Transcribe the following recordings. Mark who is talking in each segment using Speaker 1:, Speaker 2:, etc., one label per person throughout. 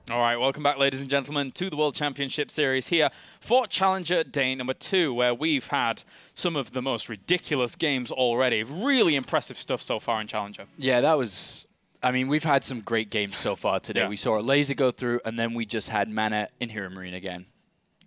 Speaker 1: All right, welcome back, ladies and gentlemen, to the World Championship Series here for Challenger Day number 2, where we've had some of the most ridiculous games already. Really impressive stuff so far in Challenger.
Speaker 2: Yeah, that was... I mean, we've had some great games so far today.
Speaker 1: Yeah.
Speaker 2: We saw a laser go through, and then we just had Mana in Hero Marine again.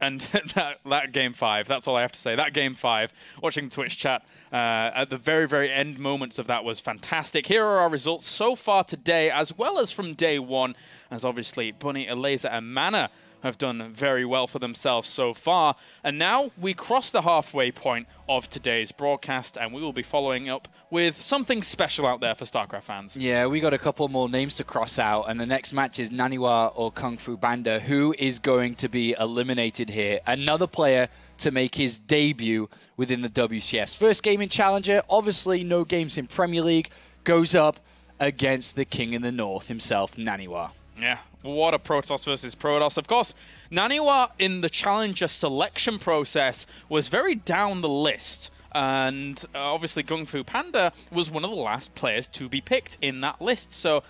Speaker 1: And that Game 5, that's all I have to say. That Game 5, watching Twitch chat at the very, very end moments of that was fantastic. Here are our results so far today, as well as from day 1, as obviously Bunny, Laser, and Mana have done very well for themselves so far. And now we cross the halfway point of today's broadcast, and we will be following up with something special out there for StarCraft fans.
Speaker 2: Yeah, we got a couple more names to cross out, and the next match is NaNiwa or GunGFuBanDa, who is going to be eliminated here. Another player to make his debut within the WCS. First game in Challenger, obviously no games in Premier League, goes up against the King in the North himself, NaNiwa.
Speaker 1: Yeah, what a Protoss versus Protoss. Of course, NaNiwa in the Challenger selection process was very down the list. And obviously GunGFuBanDa was one of the last players to be picked in that list. So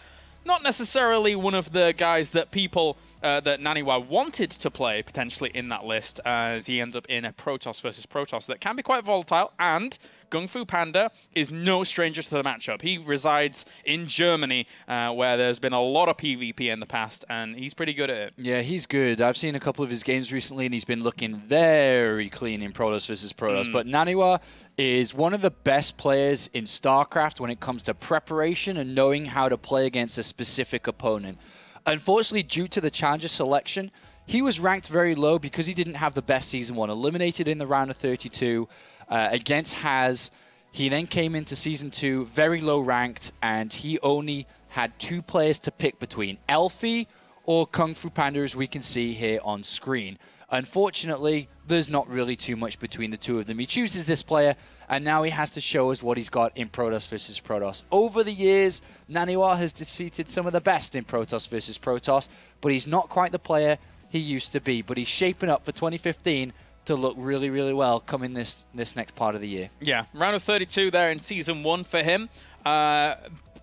Speaker 1: not necessarily one of the guys that people, that NaNiwa wanted to play potentially in that list, as he ends up in a Protoss versus Protoss that can be quite volatile. And GunGFuBanDa is no stranger to the matchup. He resides in Germany, where there's been a lot of PvP in the past, and he's pretty good at it.
Speaker 2: Yeah, he's good. I've seen a couple of his games recently, and he's been looking very clean in Protoss versus Protoss. But NaNiwa is one of the best players in StarCraft when it comes to preparation and knowing how to play against a specific opponent. Unfortunately, due to the Challenger selection, he was ranked very low because he didn't have the best Season 1. Eliminated in the round of 32 against Haz. He then came into Season 2 very low ranked, and he only had 2 players to pick between, Elfie or GunGFuBanDa, as we can see here on screen. Unfortunately, there's not really too much between the two of them. He chooses this player, and now he has to show us what he's got in Protoss versus Protoss. Over the years, NaNiwa has defeated some of the best in Protoss versus Protoss, but he's not quite the player he used to be. But he's shaping up for 2015 to look really, really well coming this next part of the year.
Speaker 1: Yeah, round of 32 there in Season 1 for him.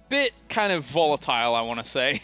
Speaker 1: Bit kind of volatile, I want to say,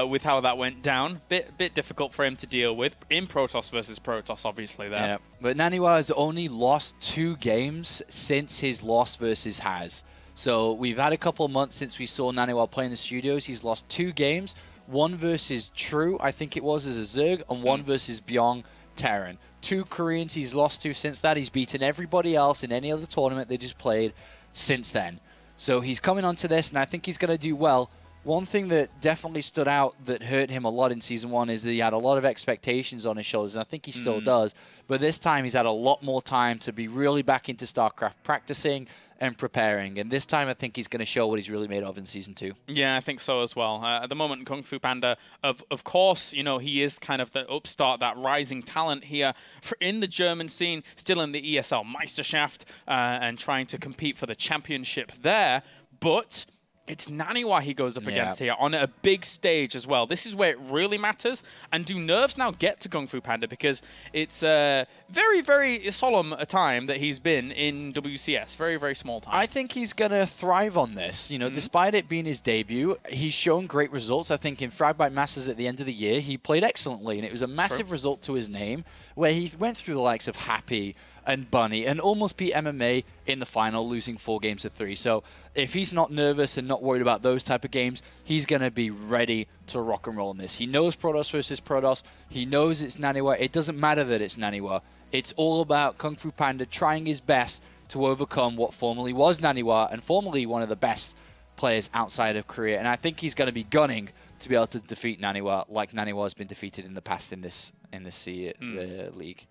Speaker 1: with how that went down. Bit difficult for him to deal with in Protoss versus Protoss, obviously, there.
Speaker 2: Yeah, but NaNiwa has only lost 2 games since his loss versus Haz. So we've had a couple of months since we saw NaNiwa play in the studios. He's lost 2 games, 1 versus True, I think it was, as a Zerg, and 1 versus Byung Terran. 2 Koreans he's lost to since that. He's beaten everybody else in any other tournament they just played since then. So he's coming onto this, and I think he's going to do well. One thing that definitely stood out that hurt him a lot in Season 1 is that he had a lot of expectations on his shoulders, and I think he still does. But this time he's had a lot more time to be really back into StarCraft, practicing and preparing. And this time I think he's going to show what he's really made of in Season 2.
Speaker 1: Yeah, I think so as well. At the moment, GunGFuBanDa, of course, you know, he is kind of the upstart, that rising talent here in the German scene, still in the ESL Meisterschaft, and trying to compete for the championship there. But it's NaNiwa he goes up against here on a big stage as well. This is where it really matters. And do nerves now get to GunGFuBanDa, because it's a very, very solemn a time that he's been in WCS. Very, very small time.
Speaker 2: I think he's going to thrive on this. You know, despite it being his debut, he's shown great results. I think in Fragmite Masters at the end of the year, he played excellently, and it was a massive result to his name, where he went through the likes of Happy and Bunny and almost beat MMA in the final, losing 4 games to 3. So if he's not nervous and not worried about those type of games, he's going to be ready to rock and roll in this. He knows Protoss versus Protoss. He knows it's NaNiwa. It doesn't matter that it's NaNiwa. It's all about GunGFuBanDa trying his best to overcome what formerly was NaNiwa and formerly one of the best players outside of Korea. And I think he's going to be gunning to be able to defeat NaNiwa like NaNiwa has been defeated in the past in this league.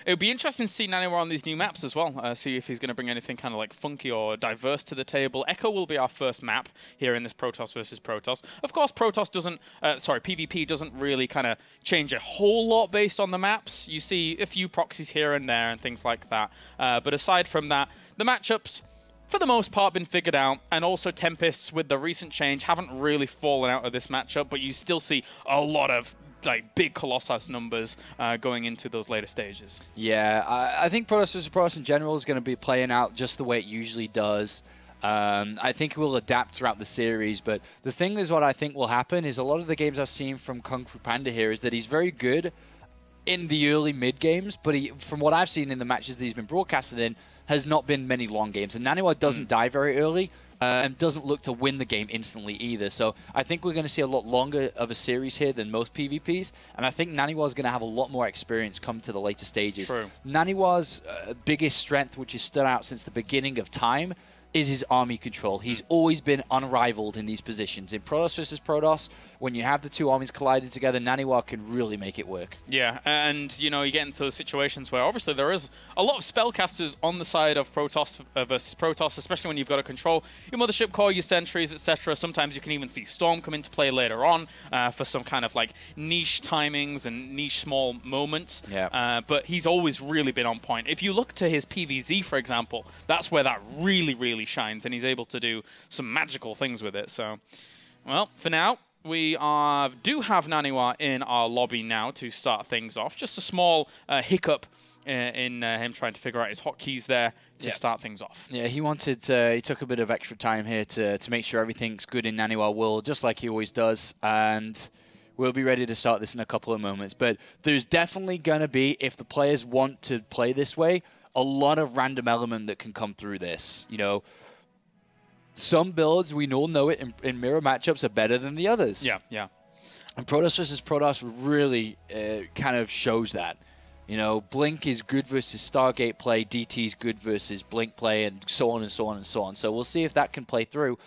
Speaker 1: It would be interesting to see NaNiwa on these new maps as well. See if he's going to bring anything kind of like funky or diverse to the table. Echo will be our first map here in this Protoss versus Protoss. Of course, PvP doesn't really kind of change a whole lot based on the maps. You see a few proxies here and there and things like that. But aside from that, the matchups, for the most part, been figured out, and also Tempests with the recent change haven't really fallen out of this matchup, but you still see a lot of like big Colossus numbers going into those later stages.
Speaker 2: Yeah, I think Protoss versus Protoss in general is going to be playing out just the way it usually does. I think we'll adapt throughout the series, but the thing is what I think will happen is a lot of the games I've seen from GunGFuBanDa here is that he's very good in the early mid games, but from what I've seen in the matches that he's been broadcasted in, has not been many long games. And NaNiwa doesn't die very early and doesn't look to win the game instantly either. So I think we're going to see a lot longer of a series here than most PvPs, and I think NaNiwa is going to have a lot more experience come to the later stages.
Speaker 1: True.
Speaker 2: NaNiwa's biggest strength, which has stood out since the beginning of time, is his army control. He's always been unrivaled in these positions. In Protoss versus Protoss, when you have the two armies collided together, NaNiwa can really make it work.
Speaker 1: Yeah, and you know, you get into situations where obviously there is a lot of spellcasters on the side of Protoss versus Protoss, especially when you've got to control your mothership core, your sentries, etc. Sometimes you can even see Storm come into play later on for some kind of like niche timings and niche small moments.
Speaker 2: Yeah.
Speaker 1: But he's always really been on point. If you look to his PvZ, for example, that's where that really shines, and he's able to do some magical things with it. So, well, for now, we do have NaNiwa in our lobby now to start things off. Just a small hiccup in him trying to figure out his hotkeys there to start things off.
Speaker 2: Yeah, he took a bit of extra time here to make sure everything's good in NaNiwa world, just like he always does, and we'll be ready to start this in a couple of moments. But there's definitely going to be, if the players want to play this way, a lot of random element that can come through this. You know, some builds, we all know it, in mirror matchups are better than the others.
Speaker 1: Yeah.
Speaker 2: And Protoss versus Protoss really kind of shows that. You know, Blink is good versus Stargate play, DT is good versus Blink play, and so on and so on and so on. So we'll see if that can play through.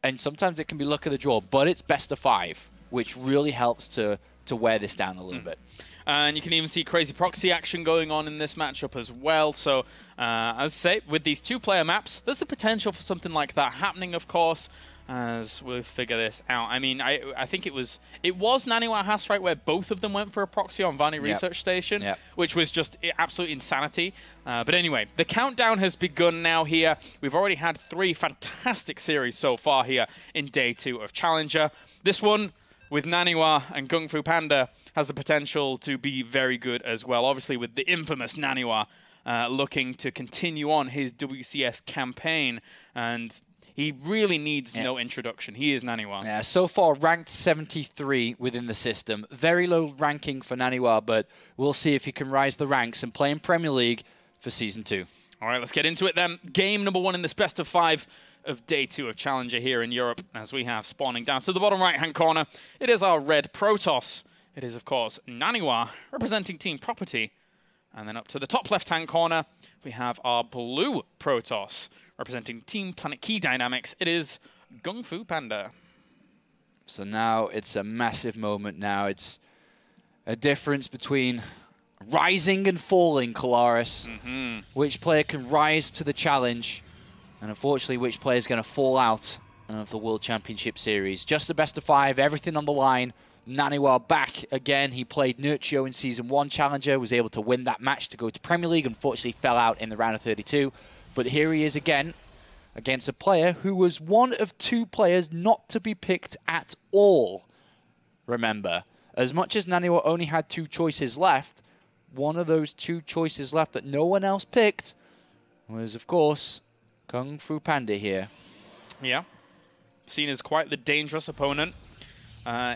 Speaker 2: And sometimes it can be luck of the draw, but it's best of 5, which really helps to wear this down a little bit.
Speaker 1: And you can even see crazy proxy action going on in this matchup as well. So, as I say, with these two-player maps, there's the potential for something like that happening, of course, as we figure this out. I mean, I think it was NaNiwa Haas, right, where both of them went for a proxy on Vani Research Station, which was just absolute insanity. But anyway, the countdown has begun now here. We've already had 3 fantastic series so far here in Day 2 of Challenger. This one, with NaNiwa and GunGFuBanDa, has the potential to be very good as well. Obviously, with the infamous NaNiwa looking to continue on his WCS campaign, and he really needs no introduction. He is NaNiwa. Yeah,
Speaker 2: so far ranked 73 within the system. Very low ranking for NaNiwa, but we'll see if he can rise the ranks and play in Premier League for Season 2.
Speaker 1: All right, let's get into it then. Game number 1 in this best of 5 of Day 2 of Challenger here in Europe, as we have spawning down to the bottom right-hand corner. It is our red Protoss. It is, of course, NaNiwa, representing Team Property. And then up to the top left-hand corner, we have our blue Protoss, representing Team Planet Key Dynamics. It is GunGFuBanDa.
Speaker 2: So now it's a massive moment now. It's a difference between rising and falling, Kalaris. Which player can rise to the challenge, and unfortunately, which player is going to fall out of the World Championship Series. Just the best of 5, everything on the line. NaNiwa back again. He played Nurtio in Season 1 Challenger, was able to win that match to go to Premier League. Unfortunately, fell out in the round of 32. But here he is again, against a player who was one of 2 players not to be picked at all. Remember, as much as NaNiwa only had 2 choices left, one of those 2 choices left that no one else picked was, of course, GunGFuBanDa here.
Speaker 1: Yeah, seen as quite the dangerous opponent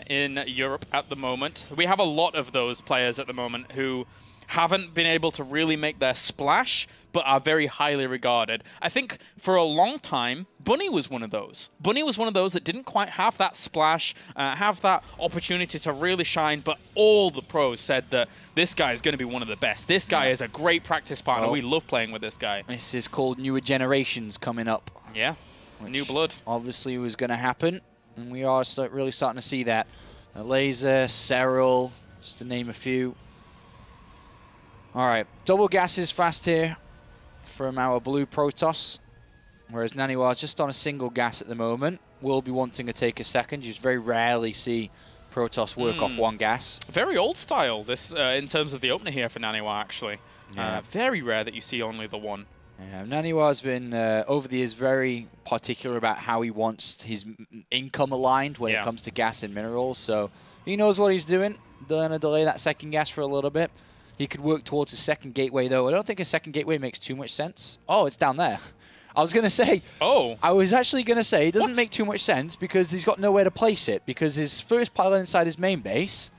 Speaker 1: in Europe at the moment. We have a lot of those players at the moment who haven't been able to really make their splash, but are very highly regarded. I think for a long time, Bunny was one of those. Bunny was one of those that didn't quite have that splash, have that opportunity to really shine, but all the pros said that this guy is going to be one of the best. This guy is a great practice partner. We love playing with this guy.
Speaker 2: This is called Newer Generations coming up.
Speaker 1: Yeah, new blood.
Speaker 2: Obviously was going to happen, and we are really starting to see that. Laser, Serral, just to name a few. All right, double gases fast here from our blue Protoss, whereas NaNiwa is just on a single gas at the moment. Will be wanting to take a second. You just very rarely see Protoss work off one gas.
Speaker 1: Very old style, this in terms of the opener here for NaNiwa, actually. Yeah. Very rare that you see only the one.
Speaker 2: Yeah, NaNiwa has been, over the years, very particular about how he wants his income aligned when it comes to gas and minerals, so he knows what he's doing. Gonna delay that second gas for a little bit. He could work towards a second gateway, though. I don't think a second gateway makes too much sense. Oh, it's down there. I was going to say...
Speaker 1: Oh.
Speaker 2: I was actually going to say it doesn't make too much sense because he's got nowhere to place it because his first pylon inside his main base,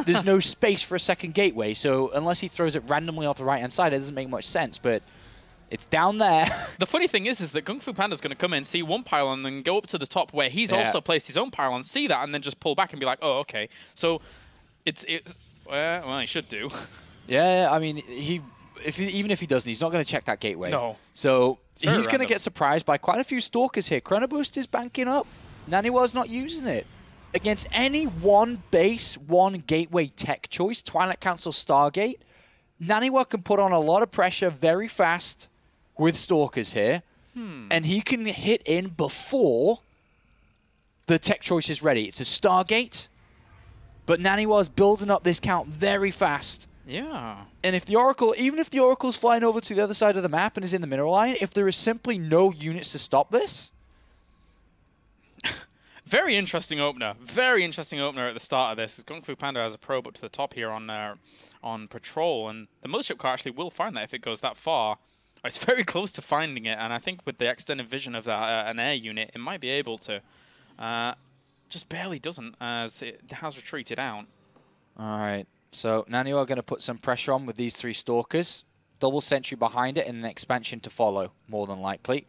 Speaker 2: there's no space for a second gateway. So unless he throws it randomly off the right-hand side, it doesn't make much sense. But it's down there.
Speaker 1: The funny thing is that GunGFuBanDa's going to come in, see one pylon, and go up to the top where he's also placed his own pylon, see that, and then just pull back and be like, oh, okay. So it's well, he should do.
Speaker 2: Yeah, I mean, even if he doesn't, he's not going to check that gateway.
Speaker 1: No.
Speaker 2: So he's going to get surprised by quite a few Stalkers here. Chronoboost is banking up. NaNiwa's not using it. Against any one base, one gateway tech choice, Twilight Council, Stargate, NaNiwa can put on a lot of pressure very fast with Stalkers here. And he can hit in before the tech choice is ready. It's a Stargate, but NaNiwa's building up this count very fast.
Speaker 1: Yeah.
Speaker 2: And if the Oracle, even if the Oracle's flying over to the other side of the map and is in the mineral line, if there is simply no units to stop this...
Speaker 1: Very interesting opener. Very interesting opener at the start of this. GunGFuBanDa has a probe up to the top here on patrol, and the mothership car actually will find that if it goes that far. It's very close to finding it, and I think with the extended vision of that an air unit, it might be able to. Just barely doesn't, as it has retreated out.
Speaker 2: All right. So NaNiwa are going to put some pressure on with these 3 Stalkers. Double sentry behind it and an expansion to follow, more than likely.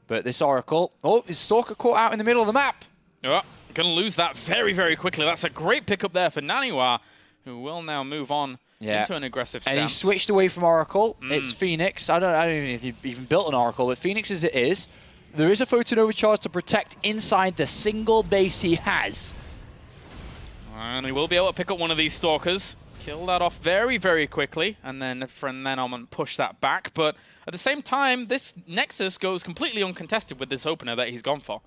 Speaker 2: But this Oracle... Oh, his Stalker caught out in the middle of the map.
Speaker 1: Oh, going to lose that very, very quickly. That's a great pickup there for NaNiwa, who will now move on into an aggressive stance.
Speaker 2: And he switched away from Oracle. It's Phoenix. I don't know if he even built an Oracle, but Phoenix as it is. There is a photon overcharge to protect inside the single base he has.
Speaker 1: And he will be able to pick up one of these Stalkers. Kill that off very, very quickly, and then from then on push that back. But at the same time, this Nexus goes completely uncontested with this opener that he's gone for.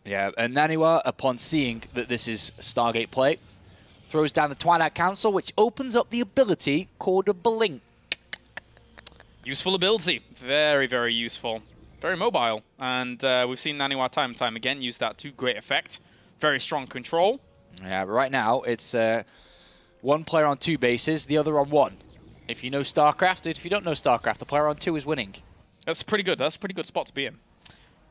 Speaker 2: Yeah, and NaNiwa, upon seeing that this is Stargate play, throws down the Twilight Council, which opens up the ability called a Blink.
Speaker 1: Useful ability. Very, very useful. Very mobile. And we've seen NaNiwa time and time again use that to great effect. Very strong control.
Speaker 2: Yeah, but right now it's one player on 2 bases, the other on 1. If you know StarCraft, if you don't know StarCraft, the player on 2 is winning.
Speaker 1: That's pretty good. That's a pretty good spot to be in.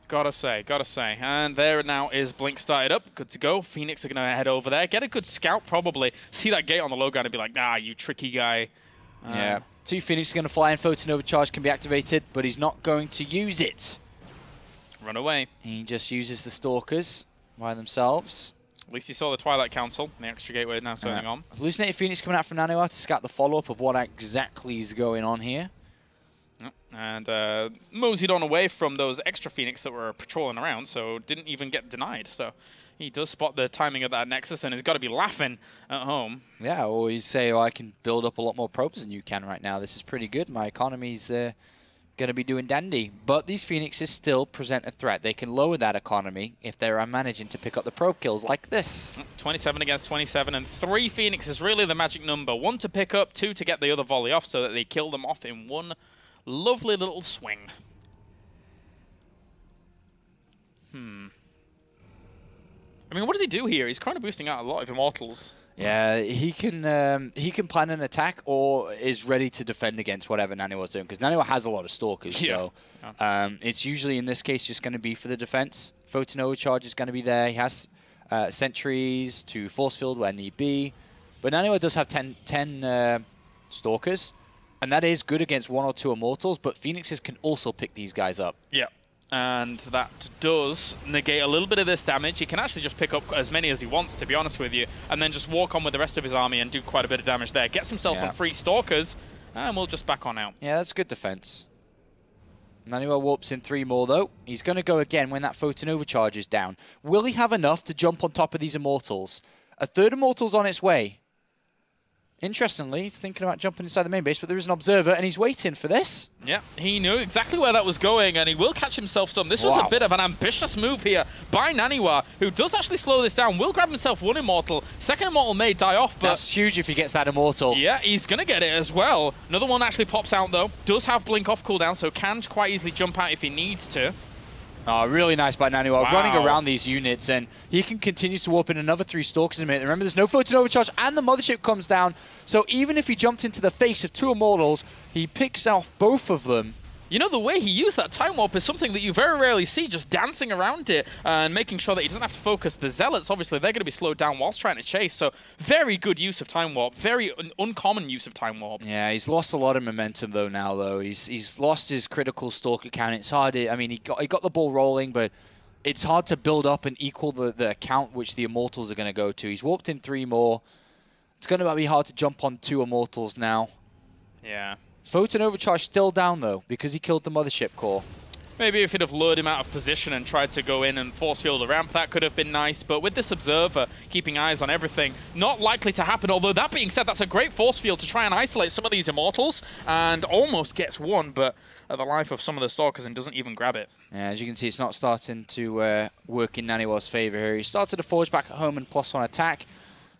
Speaker 1: Gotta say. And there now is Blink started up. Good to go. Phoenix are going to head over there. Get a good scout, probably. See that gate on the low ground and be like, ah, you tricky guy.
Speaker 2: Yeah. 2 Phoenix are going to fly in. Photon Overcharge can be activated, but he's not going to use it.
Speaker 1: Run away.
Speaker 2: He just uses the Stalkers by themselves.
Speaker 1: At least he saw the Twilight Council. The extra gateway now turning on.
Speaker 2: Hallucinated Phoenix coming out from NaNiwa to scout the follow-up of what exactly is going on here.
Speaker 1: And moseyed on away from those extra Phoenix that were patrolling around, so didn't even get denied. So he does spot the timing of that Nexus and has got to be laughing at home.
Speaker 2: Yeah, I always say, oh, I can build up a lot more probes than you can right now. This is pretty good. My economy's going to be doing dandy. But these Phoenixes still present a threat. They can lower that economy if they are managing to pick up the probe kills like this.
Speaker 1: 27 against 27, and 3 Phoenix is really the magic number. 1 to pick up, 2 to get the other volley off so that they kill them off in one lovely little swing. I mean, what does he do here? He's kind of boosting out a lot of Immortals.
Speaker 2: Yeah, he can plan an attack or is ready to defend against whatever NaNiwa's doing, because NaNiwa has a lot of Stalkers, so it's usually in this case just going to be for the defense. Photon Overcharge is going to be there. He has sentries to force field where need be, but NaNiwa does have 10 Stalkers, and that is good against 1 or 2 Immortals, but Phoenixes can also pick these guys up.
Speaker 1: Yeah. And that does negate a little bit of this damage. He can actually just pick up as many as he wants, to be honest with you, and then just walk on with the rest of his army and do quite a bit of damage there. Gets himself some free Stalkers, and we'll just back on out.
Speaker 2: Yeah, that's good defense. NaNiwa warps in 3 more, though. He's going to go again when that Photon Overcharge is down. Will he have enough to jump on top of these Immortals? A 3rd Immortal's on its way. Interestingly, he's thinking about jumping inside the main base, but there is an observer, and he's waiting for this. Yeah,
Speaker 1: he knew exactly where that was going, and he will catch himself some. This was a bit of an ambitious move here by NaNiwa, who does actually slow this down. Will grab himself 1 Immortal. 2nd Immortal may die off, but...
Speaker 2: That's huge if he gets that Immortal.
Speaker 1: Yeah, he's going to get it as well. Another one actually pops out, though. Does have Blink off cooldown, so can quite easily jump out if he needs to.
Speaker 2: Oh, really nice by NaNiwa, running around these units, and he can continue to warp in another 3 Stalkers in a minute. Remember, there's no Photon Overcharge, and the Mothership comes down, so even if he jumped into the face of 2 Immortals, he picks off both of them
Speaker 1: You know, the way he used that Time Warp is something that you very rarely see, just dancing around it and making sure that he doesn't have to focus. The Zealots, obviously, they're going to be slowed down whilst trying to chase, so very good use of Time Warp, very uncommon use of Time Warp.
Speaker 2: Yeah, he's lost a lot of momentum, though, now, though. He's lost his critical Stalker count. It's hard to, I mean, he got the ball rolling, but it's hard to build up and equal the count which the Immortals are going to go to. He's warped in 3 more. It's going to be hard to jump on 2 Immortals now.
Speaker 1: Yeah.
Speaker 2: Photon Overcharge still down, though, because he killed the Mothership Core.
Speaker 1: Maybe if he'd have lured him out of position and tried to go in and force field a ramp, that could have been nice. But with this Observer keeping eyes on everything, not likely to happen. Although, that being said, that's a great force field to try and isolate some of these Immortals. And almost gets one, but at the life of some of the Stalkers and doesn't even grab it.
Speaker 2: Yeah, as you can see, it's not starting to work in NaNiwa's favor here. He started to forge back at home and +1 attack.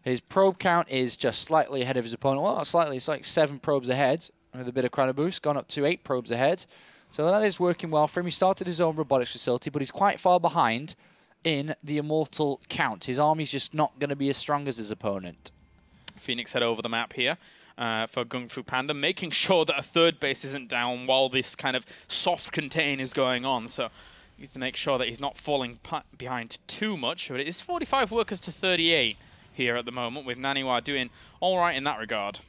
Speaker 2: His probe count is just slightly ahead of his opponent. Well, not slightly, it's like 7 probes ahead. With a bit of chrono boost, gone up to 8 probes ahead. So that is working well for him. He started his own robotics facility, but he's quite far behind in the Immortal count. His army's just not going to be as strong as his opponent.
Speaker 1: Phoenix head over the map here for GunGFuBanDa, making sure that a 3rd base isn't down while this kind of soft contain is going on. So he needs to make sure that he's not falling behind too much. But it is 45 workers to 38 here at the moment, with NaNiwa doing all right in that regard.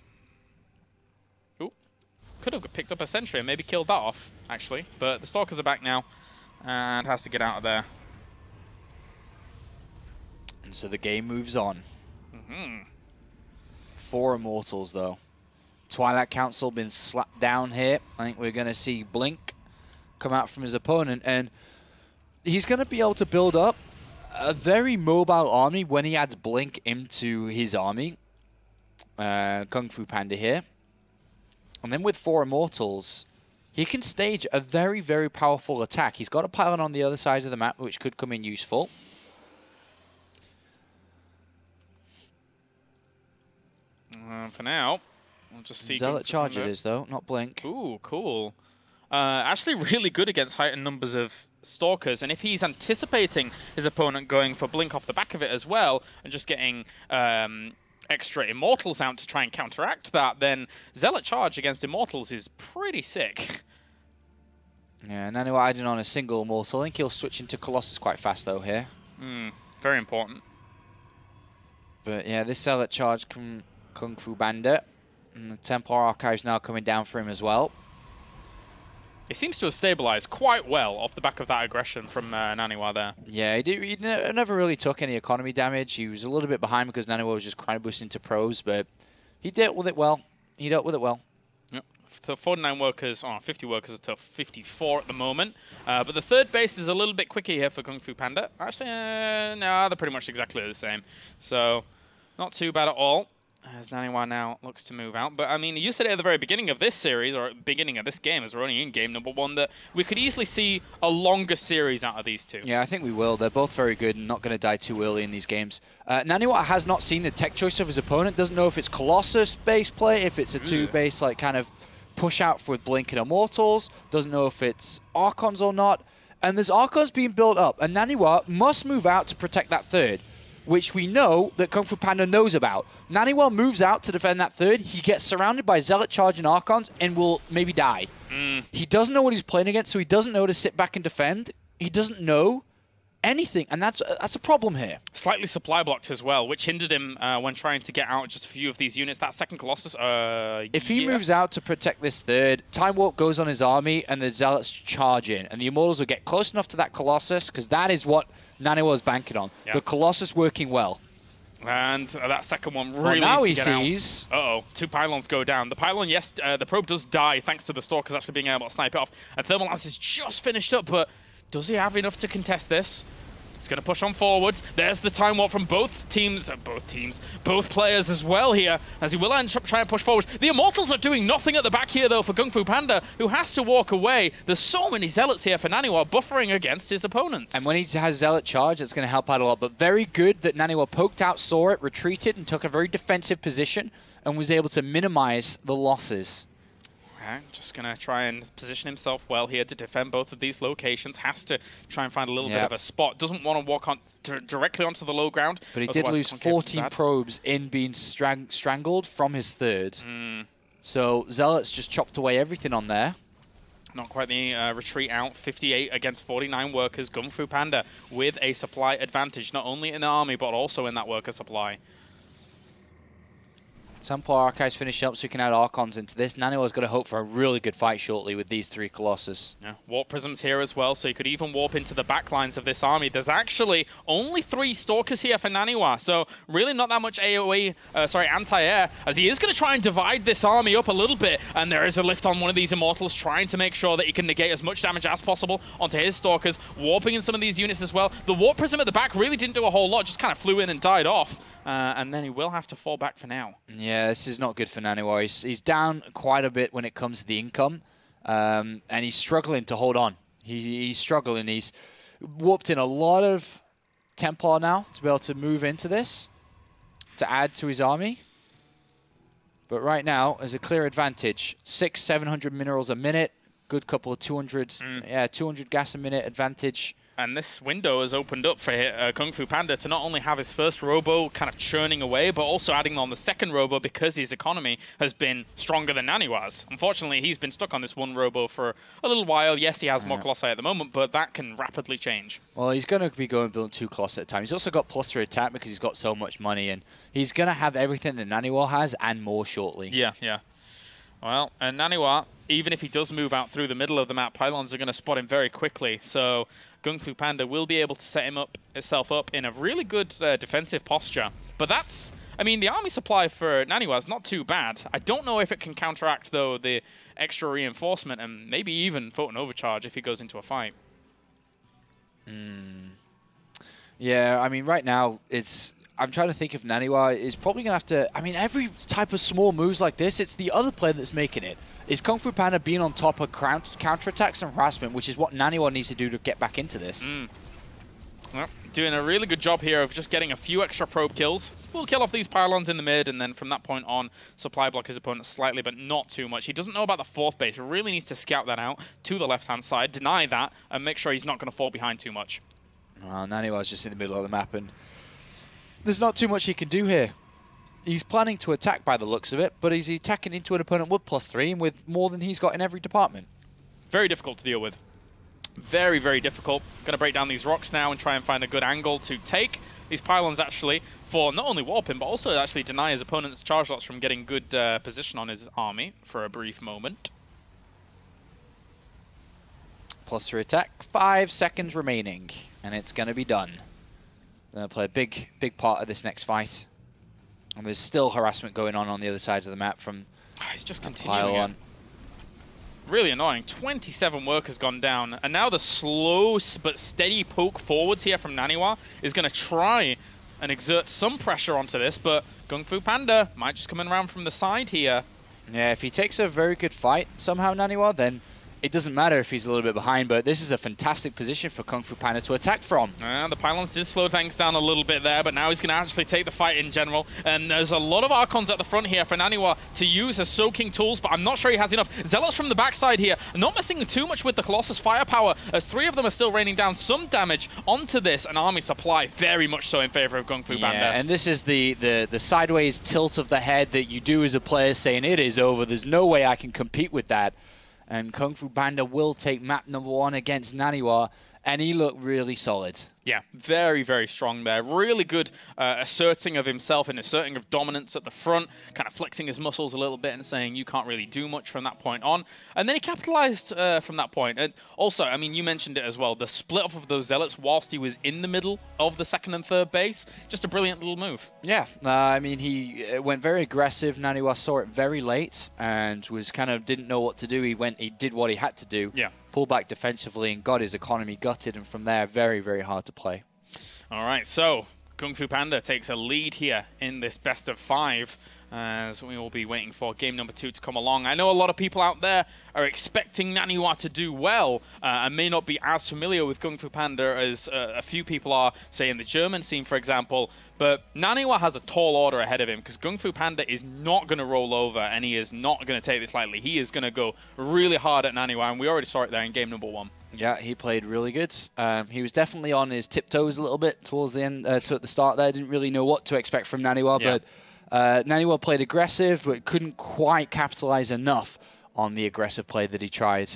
Speaker 1: Could have picked up a sentry and maybe killed that off, actually. But the Stalkers are back now and has to get out of there.
Speaker 2: And so the game moves on. 4 Immortals, though. Twilight Council been slapped down here. I think we're going to see Blink come out from his opponent. And he's going to be able to build up a very mobile army when he adds Blink into his army. GunGFuBanDa here. And then with 4 Immortals, he can stage a very, very powerful attack. He's got a pylon on the other side of the map, which could come in useful.
Speaker 1: For now, we'll just see.
Speaker 2: Zealot charge it is, though, not Blink.
Speaker 1: Ooh, cool. Actually really good against heightened numbers of Stalkers, and if he's anticipating his opponent going for Blink off the back of it as well, and just getting extra Immortals out to try and counteract that, then Zealot charge against Immortals is pretty sick.
Speaker 2: Yeah, NaNiwa adding on a single Immortal. I think he'll switch into Colossus quite fast, though, here.
Speaker 1: Very important.
Speaker 2: But yeah, this Zealot charge from GunGFuBanDa, and the Templar Archive's now coming down for him as well.
Speaker 1: He seems to have stabilized quite well off the back of that aggression from NaNiwa there.
Speaker 2: Yeah, he never really took any economy damage. He was a little bit behind because NaNiwa was just chrono boosting to pros, but he dealt with it well. He dealt with it well.
Speaker 1: Yep. 49 workers, 50 workers to 54 at the moment. But the 3rd base is a little bit quicker here for GunGFuBanDa. Actually, no, they're pretty much exactly the same. So, not too bad at all. As NaNiwa now looks to move out. But, I mean, you said it at the very beginning of this series, or beginning of this game, as we're only in game number 1, that we could easily see a longer series out of these 2.
Speaker 2: Yeah, I think we will. They're both very good and not going to die too early in these games. NaNiwa has not seen the tech choice of his opponent. Doesn't know if it's Colossus base play, if it's a 2-base, like, kind of push out for Blink and Immortals. Doesn't know if it's Archons or not. And there's Archons being built up, and NaNiwa must move out to protect that 3rd, which we know that GunGFuBanDa knows about. NaNiwa moves out to defend that 3rd. He gets surrounded by Zealot Charge and Archons and will maybe die. He doesn't know what he's playing against, so he doesn't know to sit back and defend. He doesn't know anything, and that's a problem here.
Speaker 1: Slightly supply blocked as well, which hindered him when trying to get out just a few of these units. That 2nd Colossus,
Speaker 2: if he moves out to protect this 3rd, Time Warp goes on his army, and the Zealots charge in, and the Immortals will get close enough to that Colossus, because that is what NaNiwa is banking on. Yep. The Colossus working well.
Speaker 1: And that 2nd one really
Speaker 2: now he
Speaker 1: needs to get
Speaker 2: sees...
Speaker 1: out. Uh-oh, 2 pylons go down. The pylon, yes, the probe does die thanks to the Stalkers actually being able to snipe it off. And Thermal Lance is just finished up, but does he have enough to contest this? He's going to push on forward. There's the Time Warp from both players as well here, as he will end up trying to push forward. The Immortals are doing nothing at the back here, though, for GunGFuBanDa, who has to walk away. There's so many Zealots here for NaNiwa, buffering against his opponents.
Speaker 2: And when he has Zealot charge, it's going to help out a lot. But very good that NaNiwa poked out, saw it, retreated, and took a very defensive position, and was able to minimize the losses.
Speaker 1: Okay, just going to try and position himself well here to defend both of these locations. Has to try and find a little bit of a spot. Doesn't want to walk on directly onto the low ground.
Speaker 2: But he did lose 14 probes in being strangled from his 3rd. So Zealots just chopped away everything on there.
Speaker 1: Not quite the retreat out. 58 against 49 workers. GunGFuBanDa with a supply advantage, not only in the army, but also in that worker supply.
Speaker 2: Temple Archives finishing up so we can add Archons into this. NaNiwa's got to hope for a really good fight shortly with these 3 Colossus.
Speaker 1: Yeah, Warp Prisms here as well, so you could even warp into the back lines of this army. There's actually only 3 Stalkers here for NaNiwa, so really not that much AoE, anti-air, as he is going to try and divide this army up a little bit, and there is a lift on one of these Immortals trying to make sure that he can negate as much damage as possible onto his Stalkers, warping in some of these units as well. The Warp Prism at the back really didn't do a whole lot, just kind of flew in and died off. And then he will have to fall back for now.
Speaker 2: Yeah, this is not good for NaNiwa. He's down quite a bit when it comes to the income, and he's struggling to hold on. He's struggling. He's warped in a lot of Templar now to be able to move into this, to add to his army. But right now, there's a clear advantage. 600-700 minerals a minute, good couple of 200, 200 gas a minute advantage.
Speaker 1: And this window has opened up for GunGFuBanDa to not only have his first robo kind of churning away, but also adding on the second robo because his economy has been stronger than NaNiwa's. Unfortunately, he's been stuck on this one robo for a little while. Yes, he has more Colossi at the moment, but that can rapidly change. Well,
Speaker 2: he's going to be going building 2 Colossi at a time. He's also got +3 attack because he's got so much money, and he's going to have everything that NaNiwa has and more shortly.
Speaker 1: Yeah, yeah. Well, and NaNiwa, even if he does move out through the middle of the map, pylons are going to spot him very quickly. So GunGFuBanDa will be able to set himself up in a really good defensive posture. But that's, I mean, the army supply for NaNiwa is not too bad. I don't know if it can counteract, though, the extra reinforcement and maybe even Photon Overcharge if he goes into a fight.
Speaker 2: Yeah, I mean, right now, I'm trying to think if NaNiwa is probably going to have to... I mean, every type of small moves like this, it's the other player that's making it. Is GunGFuBanDa being on top of counterattacks and harassment, which is what NaNiwa needs to do to get back into this.
Speaker 1: Well, doing a really good job here of just getting a few extra probe kills. We'll kill off these pylons in the mid, and then from that point on, supply block his opponent slightly, but not too much. He doesn't know about the 4th base. He really needs to scout that out to the left-hand side, deny that, and make sure he's not going to fall behind too much.
Speaker 2: NaNiwa's just in the middle of the map, and there's not too much he can do here. He's planning to attack by the looks of it, but he's attacking into an opponent with +3 and with more than he's got in every department.
Speaker 1: Very difficult to deal with. Very, very difficult. Going to break down these rocks now and try and find a good angle to take these pylons actually for not only warp him, but also actually deny his opponent's charge lots from getting good position on his army for a brief moment.
Speaker 2: +3 attack, 5 seconds remaining, and it's going to be done. Going to play a big part of this next fight. And there's still harassment going on the other side of the map from
Speaker 1: he's just continuing. Really annoying. 27 workers gone down. And now the slow but steady poke forwards here from NaNiwa is going to try and exert some pressure onto this, but GunGFuBanDa might just come in around from the side here.
Speaker 2: Yeah, if he takes a very good fight somehow, NaNiwa, then it doesn't matter if he's a little bit behind, but this is a fantastic position for GunGFuBanDa to attack from.
Speaker 1: The pylons did slow things down a little bit there, but now he's going to actually take the fight in general. And there's a lot of Archons at the front here for NaNiwa to use as soaking tools, but I'm not sure he has enough. Zealots from the backside here, not messing too much with the Colossus firepower, as 3 of them are still raining down some damage onto this, an army supply very much so in favor of GunGFuBanDa.
Speaker 2: Yeah, and this is the sideways tilt of the head that you do as a player, saying it is over, there's no way I can compete with that. And GunGFuBanDa will take map number 1 against NaNiwa, and he looked really solid.
Speaker 1: Yeah, very, very strong there. Really good asserting of himself and asserting of dominance at the front, kind of flexing his muscles a little bit and saying you can't really do much from that point on. And then he capitalized from that point. And also, I mean, you mentioned it as well, the split up of those Zealots whilst he was in the middle of the 2nd and 3rd base. Just a brilliant little move.
Speaker 2: Yeah, I mean, he went very aggressive. NaNiwa saw it very late and was kind of didn't know what to do. He did what he had to do.
Speaker 1: Yeah.
Speaker 2: Pulled back defensively and got his economy gutted, and from there, very, very hard to play.
Speaker 1: All right, so GunGFuBanDa takes a lead here in this best of 5, as we will be waiting for game number 2 to come along. I know a lot of people out there are expecting NaNiwa to do well and may not be as familiar with GunGFuBanDa as a few people are, say, in the German scene, for example. But NaNiwa has a tall order ahead of him because GunGFuBanDa is not going to roll over and he is not going to take this lightly. He is going to go really hard at NaNiwa, and we already saw it there in game number 1.
Speaker 2: Yeah, he played really good. He was definitely on his tiptoes a little bit towards the end, at the start there. Didn't really know what to expect from NaNiwa, but NaNiwa played aggressive, but couldn't quite capitalize enough on the aggressive play that he tried.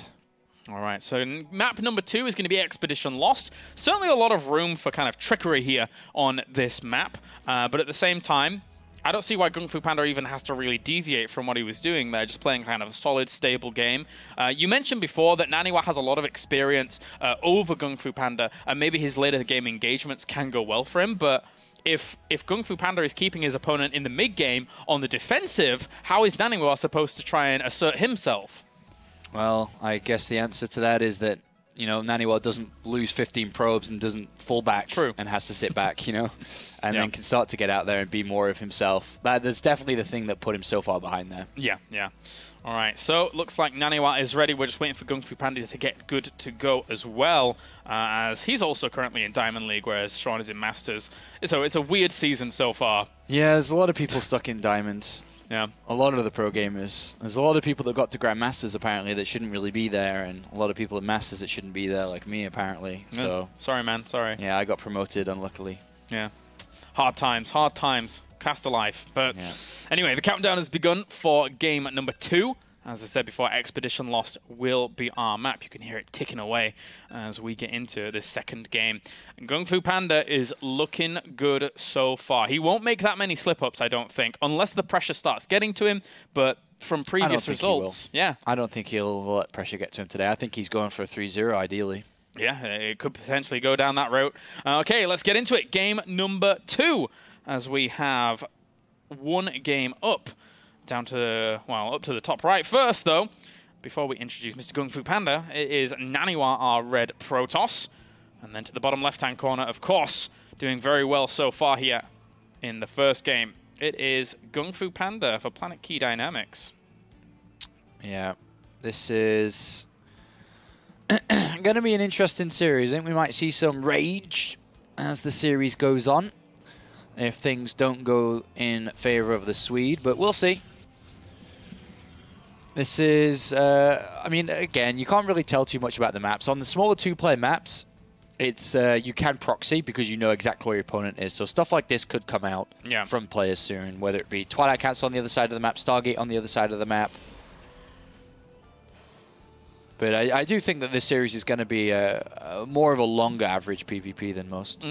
Speaker 1: All right, so map number 2 is going to be Expedition Lost. Certainly a lot of room for kind of trickery here on this map, but at the same time, I don't see why GunGFuBanDa even has to really deviate from what he was doing there, just playing kind of a solid, stable game. You mentioned before that NaNiwa has a lot of experience over GunGFuBanDa, and maybe his later game engagements can go well for him, but if GunGFuBanDa is keeping his opponent in the mid-game on the defensive, how is NaNiwa supposed to try and assert himself?
Speaker 2: Well, I guess the answer to that is that, you know, NaNiwa doesn't lose 15 probes and doesn't fall back.
Speaker 1: True.
Speaker 2: And has to sit back, you know, and then can start to get out there and be more of himself. That's definitely the thing that put him so far behind there.
Speaker 1: Yeah, yeah. All right, so looks like NaNiwa is ready. We're just waiting for GunGFuBanDa to get good to go as well, as he's also currently in Diamond League, whereas Sean is in Masters. So it's a weird season so far.
Speaker 2: Yeah, there's a lot of people stuck in Diamonds.
Speaker 1: Yeah.
Speaker 2: A lot of the pro gamers. There's a lot of people that got to Grandmasters, apparently, that shouldn't really be there, and a lot of people in Masters that shouldn't be there, like me, apparently.
Speaker 1: Yeah.
Speaker 2: So
Speaker 1: sorry, man. Sorry.
Speaker 2: Yeah, I got promoted, unluckily.
Speaker 1: Yeah. Hard times. Hard times. Caster life. But anyway, the countdown has begun for game number 2. As I said before, Expedition Lost will be our map. You can hear it ticking away as we get into this second game. And GunGFuBanDa is looking good so far. He won't make that many slip-ups, I don't think, unless the pressure starts getting to him. But from previous results,
Speaker 2: I don't think he'll let pressure get to him today. I think he's going for a 3-0, ideally.
Speaker 1: Yeah, it could potentially go down that route. Okay, let's get into it. Game number 2, as we have one game up. Down to, well, up to the top right. First, though, before we introduce Mr. GunGFuBanDa, it is NaNiwa, our red Protoss. And then to the bottom left-hand corner, of course, doing very well so far here in the first game. It is GunGFuBanDa for Planet Key Dynamics.
Speaker 2: Yeah, this is going to be an interesting series. I think we might see some rage as the series goes on, if things don't go in favor of the Swede, but we'll see. This is, I mean, again, you can't really tell too much about the maps. On the smaller 2-player maps, it's you can proxy because you know exactly where your opponent is. So stuff like this could come out from players soon, whether it be Twilight Council on the other side of the map, Stargate on the other side of the map. But I do think that this series is going to be more of a longer average PvP than most.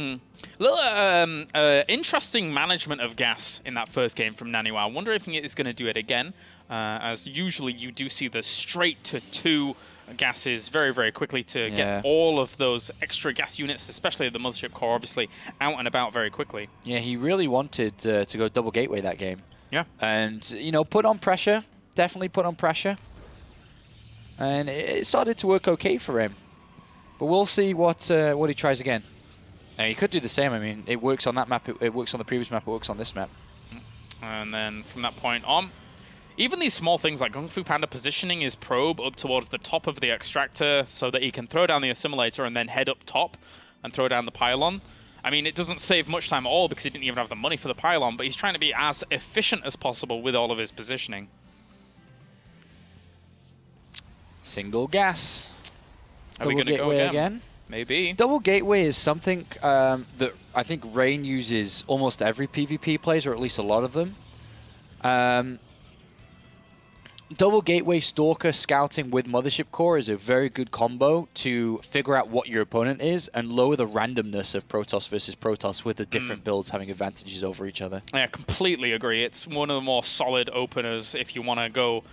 Speaker 1: Little interesting management of gas in that first game from NaNiwa. I wonder if he is going to do it again, as usually you do see the straight to 2 gases very, very quickly to get all of those extra gas units, especially the Mothership Core, obviously, out and about very quickly.
Speaker 2: Yeah, he really wanted to go double gateway that game.
Speaker 1: Yeah.
Speaker 2: And, you know, put on pressure. Definitely put on pressure. And it started to work okay for him. But we'll see what he tries again. Now, he could do the same. I mean, it works on that map. It works on the previous map. It works on this map.
Speaker 1: And then from that point on, even these small things like GunGFuBanDa positioning his probe up towards the top of the extractor so that he can throw down the assimilator and then head up top and throw down the pylon. I mean, it doesn't save much time at all because he didn't even have the money for the pylon, but he's trying to be as efficient as possible with all of his positioning.
Speaker 2: Single gas.
Speaker 1: Are we going to go again? Maybe.
Speaker 2: Double gateway is something that I think Rain uses almost every PvP plays, or at least a lot of them. Double gateway Stalker scouting with Mothership Core is a very good combo to figure out what your opponent is and lower the randomness of Protoss versus Protoss with the different builds having advantages over each other.
Speaker 1: I completely agree. It's one of the more solid openers if you want to go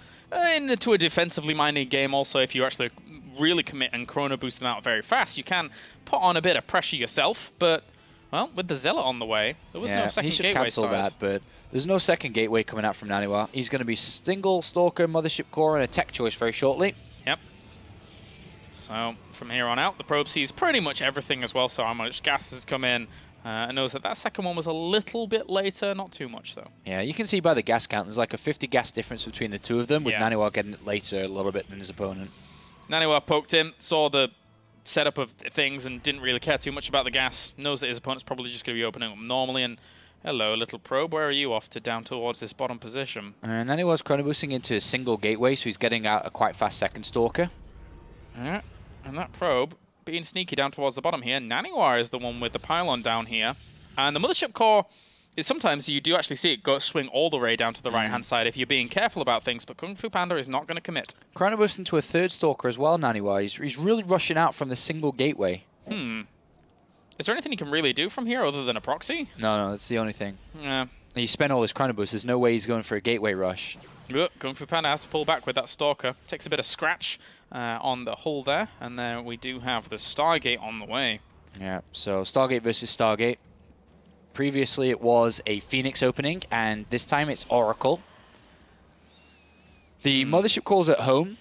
Speaker 1: into a defensively minded game. Also, if you actually really commit and chrono boost them out very fast, you can put on a bit of pressure yourself. But, well, with the Zealot on the way, there was no second gateway. He should cancel that, but there's no second gateway coming out from NaNiwa. He's going to be single Stalker, Mothership Core, and a tech choice very shortly. Yep. So, from here on out, the probe sees pretty much everything as well, so how much gas has come in. And knows that second one was a little bit later, not too much though.
Speaker 2: Yeah, you can see by the gas count, there's like a 50 gas difference between the two of them, with NaNiwa getting it later a little bit than his opponent.
Speaker 1: NaNiwa poked him, saw the setup of things and didn't really care too much about the gas. Knows that his opponent's probably just going to be opening up normally. And hello, little probe, where are you off to down towards this bottom position?
Speaker 2: And NaNiwa's chrono boosting into a single gateway, so he's getting out a quite fast second Stalker.
Speaker 1: Yeah, and that probe being sneaky down towards the bottom here. NaNiwa is the one with the pylon down here. And the Mothership Core sometimes you do actually see it go swing all the way down to the right-hand side if you're being careful about things, but GunGFuBanDa is not going to commit.
Speaker 2: Chronoburst into a third Stalker as well, NaNiwa. He's really rushing out from the single gateway.
Speaker 1: Is there anything he can really do from here other than a proxy?
Speaker 2: No, that's the only thing.
Speaker 1: Yeah.
Speaker 2: He spent all his Chronoburst. There's no way he's going for a gateway rush.
Speaker 1: GunGFuBanDa has to pull back with that Stalker. Takes a bit of scratch on the hull there, and then we do have the Stargate on the way.
Speaker 2: Yeah, so Stargate versus Stargate. Previously, it was a Phoenix opening, and this time it's Oracle. The Mothership calls at home,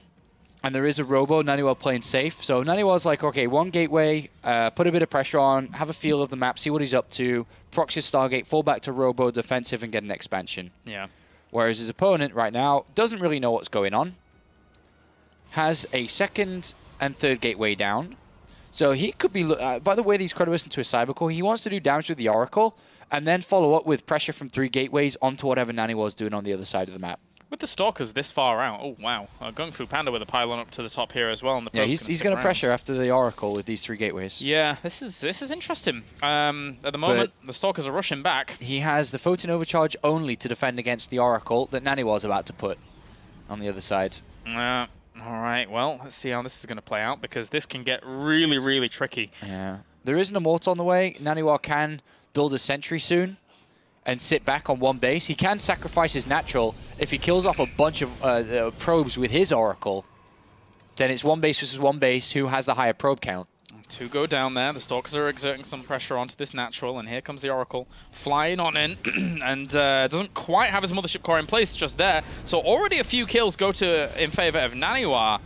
Speaker 2: and there is a Robo. NaNiwa playing safe. So NaNiwa's like, okay, one gateway, put a bit of pressure on, have a feel of the map, see what he's up to, proxy Stargate, fall back to Robo, defensive, and get an expansion.
Speaker 1: Yeah.
Speaker 2: Whereas his opponent right now doesn't really know what's going on. Has a second and third gateway down. So he could be, by the way these Chronoburst into a Cybercore, he wants to do damage with the Oracle and then follow up with pressure from 3 gateways onto whatever NaNiwa is doing on the other side of the map.
Speaker 1: With the Stalkers this far out, oh wow. GunGFuBanDa with a pylon up to the top here as well. And the
Speaker 2: yeah, he's going to pressure after the Oracle with these 3 gateways.
Speaker 1: Yeah, this is interesting. At the moment, the Stalkers are rushing back.
Speaker 2: He has the Photon Overcharge only to defend against the Oracle that NaNiwa's about to put on the other side.
Speaker 1: Alright, well, let's see how this is going to play out, because this can get really, really tricky.
Speaker 2: Yeah. There is an Immortal on the way. NaNiwa can build a Sentry soon and sit back on one base. He can sacrifice his natural. If he kills off a bunch of probes with his Oracle, then it's one base versus one base. Who has the higher probe count?
Speaker 1: 2 go down there. The Stalkers are exerting some pressure onto this natural, and here comes the Oracle flying on in, and doesn't quite have his Mothership Core in place just there. So already a few kills go in favor of NaNiwa,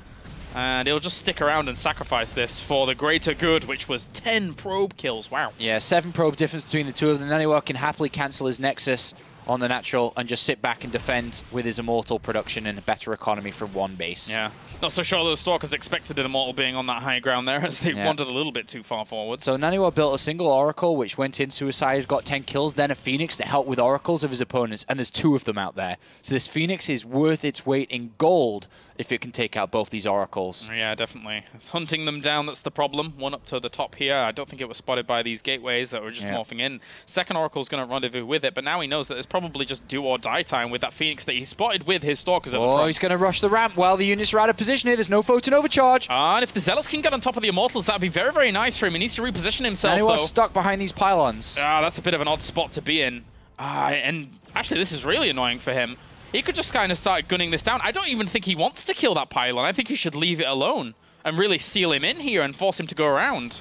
Speaker 1: and he'll just stick around and sacrifice this for the greater good, which was 10 probe kills. Wow.
Speaker 2: Yeah, 7 probe difference between the two of them. NaNiwa can happily cancel his Nexus on the natural and just sit back and defend with his Immortal production and a better economy from one base.
Speaker 1: Yeah. Not so sure the Stalkers expected an Immortal being on that high ground there, as they wandered a little bit too far forward.
Speaker 2: So NaNiwa built a single Oracle, which went in suicide, got 10 kills, then a Phoenix to help with Oracles of his opponents, and there's 2 of them out there. So this Phoenix is worth its weight in gold if it can take out both these Oracles.
Speaker 1: Yeah, definitely. Hunting them down, that's the problem. One up to the top here. I don't think it was spotted by these gateways that were just morphing in. Second Oracle's going to rendezvous with it, but now he knows that there's probably just do or die time with that Phoenix that he spotted with his Stalkers at the front.
Speaker 2: Oh, he's going to rush the ramp while the units are out of position here. There's no Photon Overcharge.
Speaker 1: And if the Zealots can get on top of the Immortals, that'd be very, very nice for him. He needs to reposition himself,
Speaker 2: NaNiwa's stuck behind these pylons.
Speaker 1: That's a bit of an odd spot to be in. And actually, this is really annoying for him. He could just kind of start gunning this down. I don't even think he wants to kill that pylon. I think he should leave it alone and really seal him in here and force him to go around.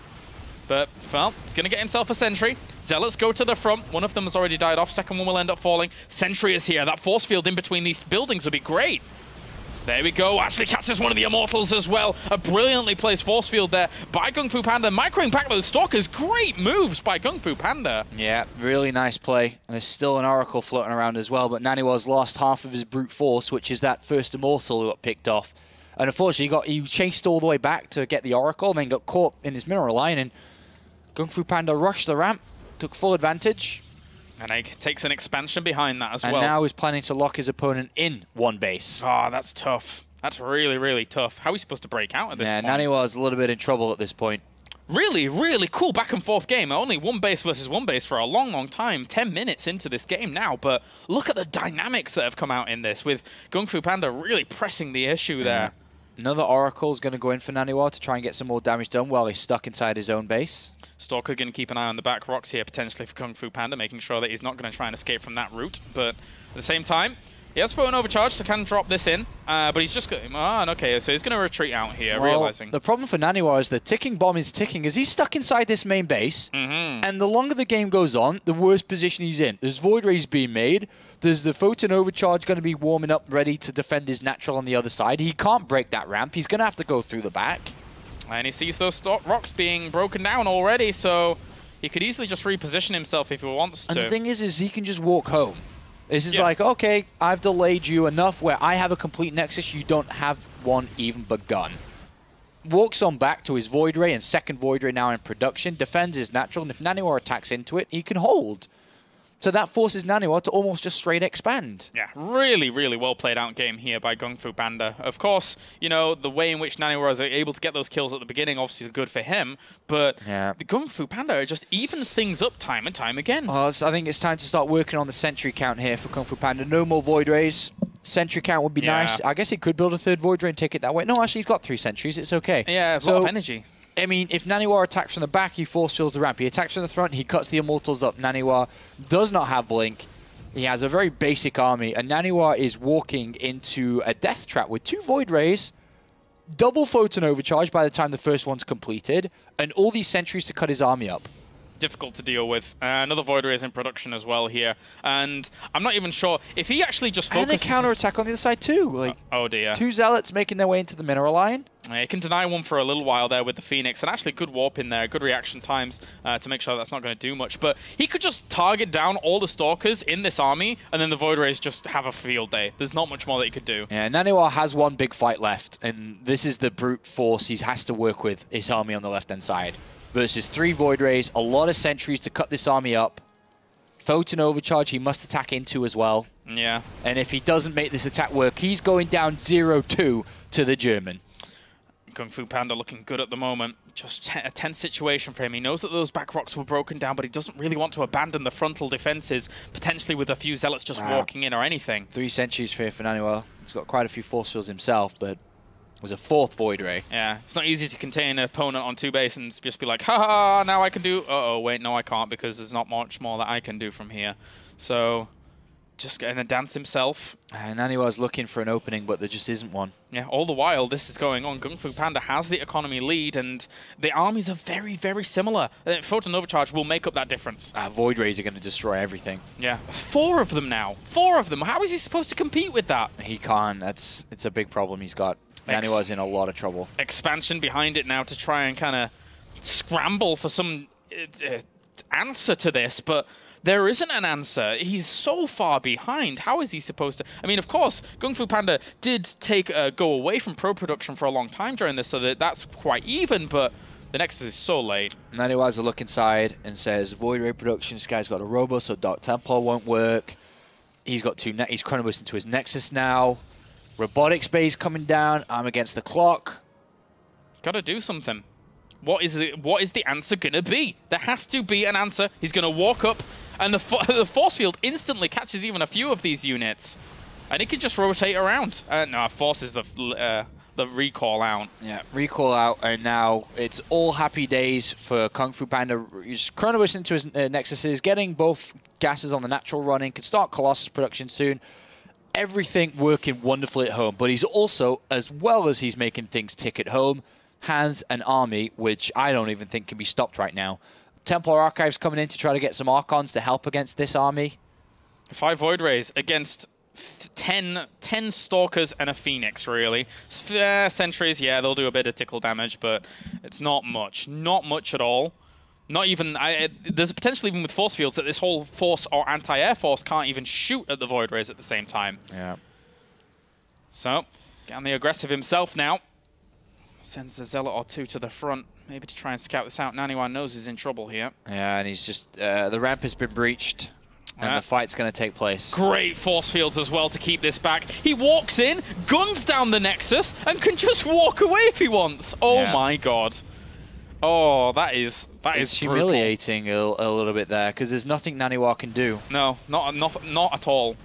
Speaker 1: But, well, he's going to get himself a Sentry. Zealots go to the front. One of them has already died off. Second one will end up falling. Sentry is here. That force field in between these buildings would be great. There we go. Actually catches one of the Immortals as well. A brilliantly placed force field there by GunGFuBanDa. Microing back those Stalkers. Great moves by GunGFuBanDa.
Speaker 2: Yeah, really nice play. And there's still an Oracle floating around as well, but NaNiwa's lost half of his brute force, which is that first Immortal who got picked off. And unfortunately, he chased all the way back to get the Oracle, and then got caught in his mineral line, and GunGFuBanDa rushed the ramp, took full advantage.
Speaker 1: And he takes an expansion behind that as well.
Speaker 2: And now he's planning to lock his opponent in one base.
Speaker 1: Oh, that's tough. That's really, really tough. How are we supposed to break out at this point?
Speaker 2: Yeah, NaNiwa's a little bit in trouble at this point.
Speaker 1: Really, really cool back and forth game. Only one base versus one base for a long, long time. 10 minutes into this game now, but look at the dynamics that have come out in this, with GunGFuBanDa really pressing the issue there.
Speaker 2: Another Oracle's going to go in for NaNiwa to try and get some more damage done while he's stuck inside his own base.
Speaker 1: Stalker going to keep an eye on the back rocks here, potentially for GunGFuBanDa, making sure that he's not going to try and escape from that route. But at the same time, he has Photon Overcharge to kind of drop this in, but he's just going... okay, so he's going to retreat out here, realizing...
Speaker 2: The problem for NaNiwa is the ticking bomb is ticking as he's stuck inside this main base, and the longer the game goes on, the worse position he's in. There's Void Rays being made, there's the Photon Overcharge going to be warming up, ready to defend his natural on the other side. He can't break that ramp, he's going to have to go through the back.
Speaker 1: And he sees those rocks being broken down already, so he could easily just reposition himself if he wants to.
Speaker 2: And the thing is he can just walk home. This is like, okay, I've delayed you enough where I have a complete Nexus, you don't have one even begun. Walks on back to his Void Ray, and second Void Ray now in production, defends his natural, and if NaNiwa attacks into it, he can hold. So that forces NaNiwa to almost just straight expand.
Speaker 1: Yeah, really, really well played out game here by GunGFuBanDa. Of course, you know, the way in which NaNiwa was able to get those kills at the beginning, obviously good for him, but the GunGFuBanDa just evens things up time and time again.
Speaker 2: I think it's time to start working on the sentry count here for GunGFuBanDa. No more Void Rays. Sentry count would be nice. I guess he could build a third Void Ray and take it that way. No, actually, he's got 3 sentries. It's okay.
Speaker 1: Yeah, a lot of energy.
Speaker 2: I mean, if NaNiwa attacks from the back, he force fills the ramp. He attacks from the front, he cuts the Immortals up. NaNiwa does not have Blink. He has a very basic army, and NaNiwa is walking into a death trap with 2 Void Rays, double Photon Overcharge by the time the first one's completed, and all these sentries to cut his army up.
Speaker 1: Difficult to deal with. Another Void Ray is in production as well here, and I'm not even sure if he actually just focuses...
Speaker 2: And a counter-attack on the other side too. Like,
Speaker 1: oh dear.
Speaker 2: 2 Zealots making their way into the Mineral Line.
Speaker 1: He can deny one for a little while there with the Phoenix, and actually good warp in there, good reaction times to make sure that's not going to do much. But he could just target down all the Stalkers in this army, and then the Void Rays just have a field day. There's not much more that he could do.
Speaker 2: Yeah, NaNiwa has one big fight left, and this is the brute force he has to work with, his army on the left-hand side. Versus 3 Void Rays, a lot of sentries to cut this army up. Photon Overcharge he must attack into as well.
Speaker 1: Yeah.
Speaker 2: And if he doesn't make this attack work, he's going down 0-2 to the German.
Speaker 1: GunGFuBanDa looking good at the moment. Just a tense situation for him. He knows that those back rocks were broken down, but he doesn't really want to abandon the frontal defenses, potentially with a few Zealots just walking in or anything.
Speaker 2: 3 sentries for NaNiwa. He's got quite a few force fields himself, but was a 4th Void Ray.
Speaker 1: Yeah, it's not easy to contain an opponent on 2 base and just be like, ha, now I can do... Uh-oh, wait, no, I can't, because there's not much more that I can do from here. So, just getting a dance himself.
Speaker 2: NaNiwa's looking for an opening, but there just isn't one.
Speaker 1: Yeah, all the while this is going on, GunGFuBanDa has the economy lead, and the armies are very, very similar. Photon Overcharge will make up that difference.
Speaker 2: Void Rays are going to destroy everything.
Speaker 1: Yeah, 4 of them now. 4 of them. How is he supposed to compete with that?
Speaker 2: He can't. It's a big problem he's got. NaNiwa's in a lot of trouble.
Speaker 1: Expansion behind it now to try and kind of scramble for some answer to this, but there isn't an answer. He's so far behind. How is he supposed to... I mean, of course, GunGFuBanDa did go away from pro production for a long time during this, so that's quite even, but the Nexus is so late.
Speaker 2: NaNiwa has a look inside and says, Void Ray production, this guy's got a Robo, so Dark Templar won't work. He's got 2... He's Chronoburst into his Nexus now. Robotics base coming down. I'm against the clock.
Speaker 1: Gotta do something. What is the answer gonna be? There has to be an answer. He's gonna walk up, and the force field instantly catches even a few of these units, and he can just rotate around. No, force is the recall out. Yeah,
Speaker 2: recall out, and now it's all happy days for GunGFuBanDa. He's Chronoburst into his Nexuses, getting both gases on the natural running. Can start Colossus production soon. Everything working wonderfully at home, but he's also, as well as he's making things tick at home, has an army which I don't even think can be stopped right now. Templar Archives coming in to try to get some Archons to help against this army.
Speaker 1: 5 Void Rays against 10 Stalkers and a Phoenix, really. Sentries, yeah, they'll do a bit of tickle damage, but it's not much. Not much at all. Not even... there's a potential even with force fields that this whole force or anti-air force can't even shoot at the Void Rays at the same time.
Speaker 2: Yeah.
Speaker 1: So, getting the aggressive himself now. Sends a Zealot or 2 to the front, maybe to try and scout this out. NaNiwa knows he's in trouble here.
Speaker 2: Yeah, and he's just... the ramp has been breached, and the fight's going to take place.
Speaker 1: Great force fields as well to keep this back. He walks in, guns down the Nexus, and can just walk away if he wants. Oh my god. Oh, that is
Speaker 2: humiliating a little bit there, because there's nothing NaNiwa can do.
Speaker 1: No, not at all.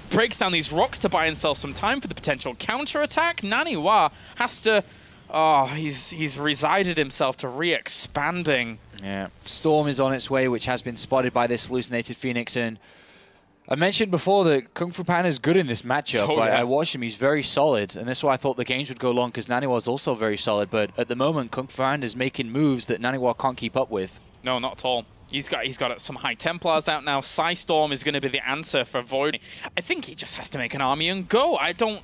Speaker 1: Breaks down these rocks to buy himself some time for the potential counter-attack. NaNiwa has to... Oh, he's resided himself to re-expanding.
Speaker 2: Yeah, Storm is on its way, which has been spotted by this hallucinated Phoenix, and I mentioned before that GunGFuBanDa is good in this matchup.
Speaker 1: Oh, yeah.
Speaker 2: I watched him, he's very solid, and that's why I thought the games would go long, because NaNiwa is also very solid, but at the moment, GunGFuBanDa is making moves that NaNiwa can't keep up with.
Speaker 1: No, not at all. He's got some high Templars out now. Storm is going to be the answer for Void. I think he just has to make an army and go. I don't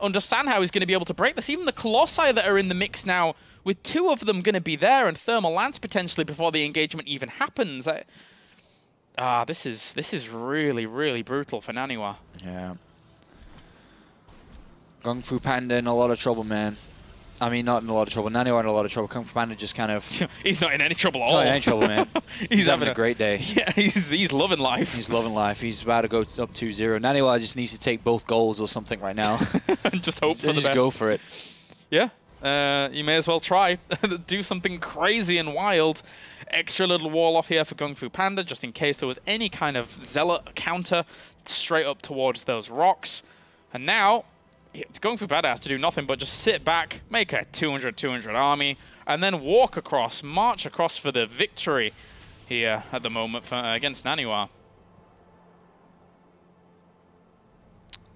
Speaker 1: understand how he's going to be able to break this. Even the Colossi that are in the mix now, with 2 of them going to be there and Thermal Lance potentially before the engagement even happens. This is really, really brutal for NaNiwa.
Speaker 2: Yeah. GunGFuBanDa in a lot of trouble, man. I mean, not in a lot of trouble. NaNiwa in a lot of trouble. GunGFuBanDa just kind of...
Speaker 1: He's not in any trouble at all.
Speaker 2: Not in any trouble, man.
Speaker 1: He's
Speaker 2: having a great day.
Speaker 1: Yeah, he's loving life.
Speaker 2: He's loving life. He's about to go up 2-0. NaNiwa just needs to take both goals or something right now.
Speaker 1: And just hope for the best.
Speaker 2: Just go for it.
Speaker 1: Yeah. You may as well try. Do something crazy and wild. Extra little wall off here for GunGFuBanDa, just in case there was any kind of zealot counter straight up towards those rocks. And now, GunGFuBanDa has to do nothing but just sit back, make a 200-200 army, and then walk across, march across for the victory here at the moment against NaNiwa.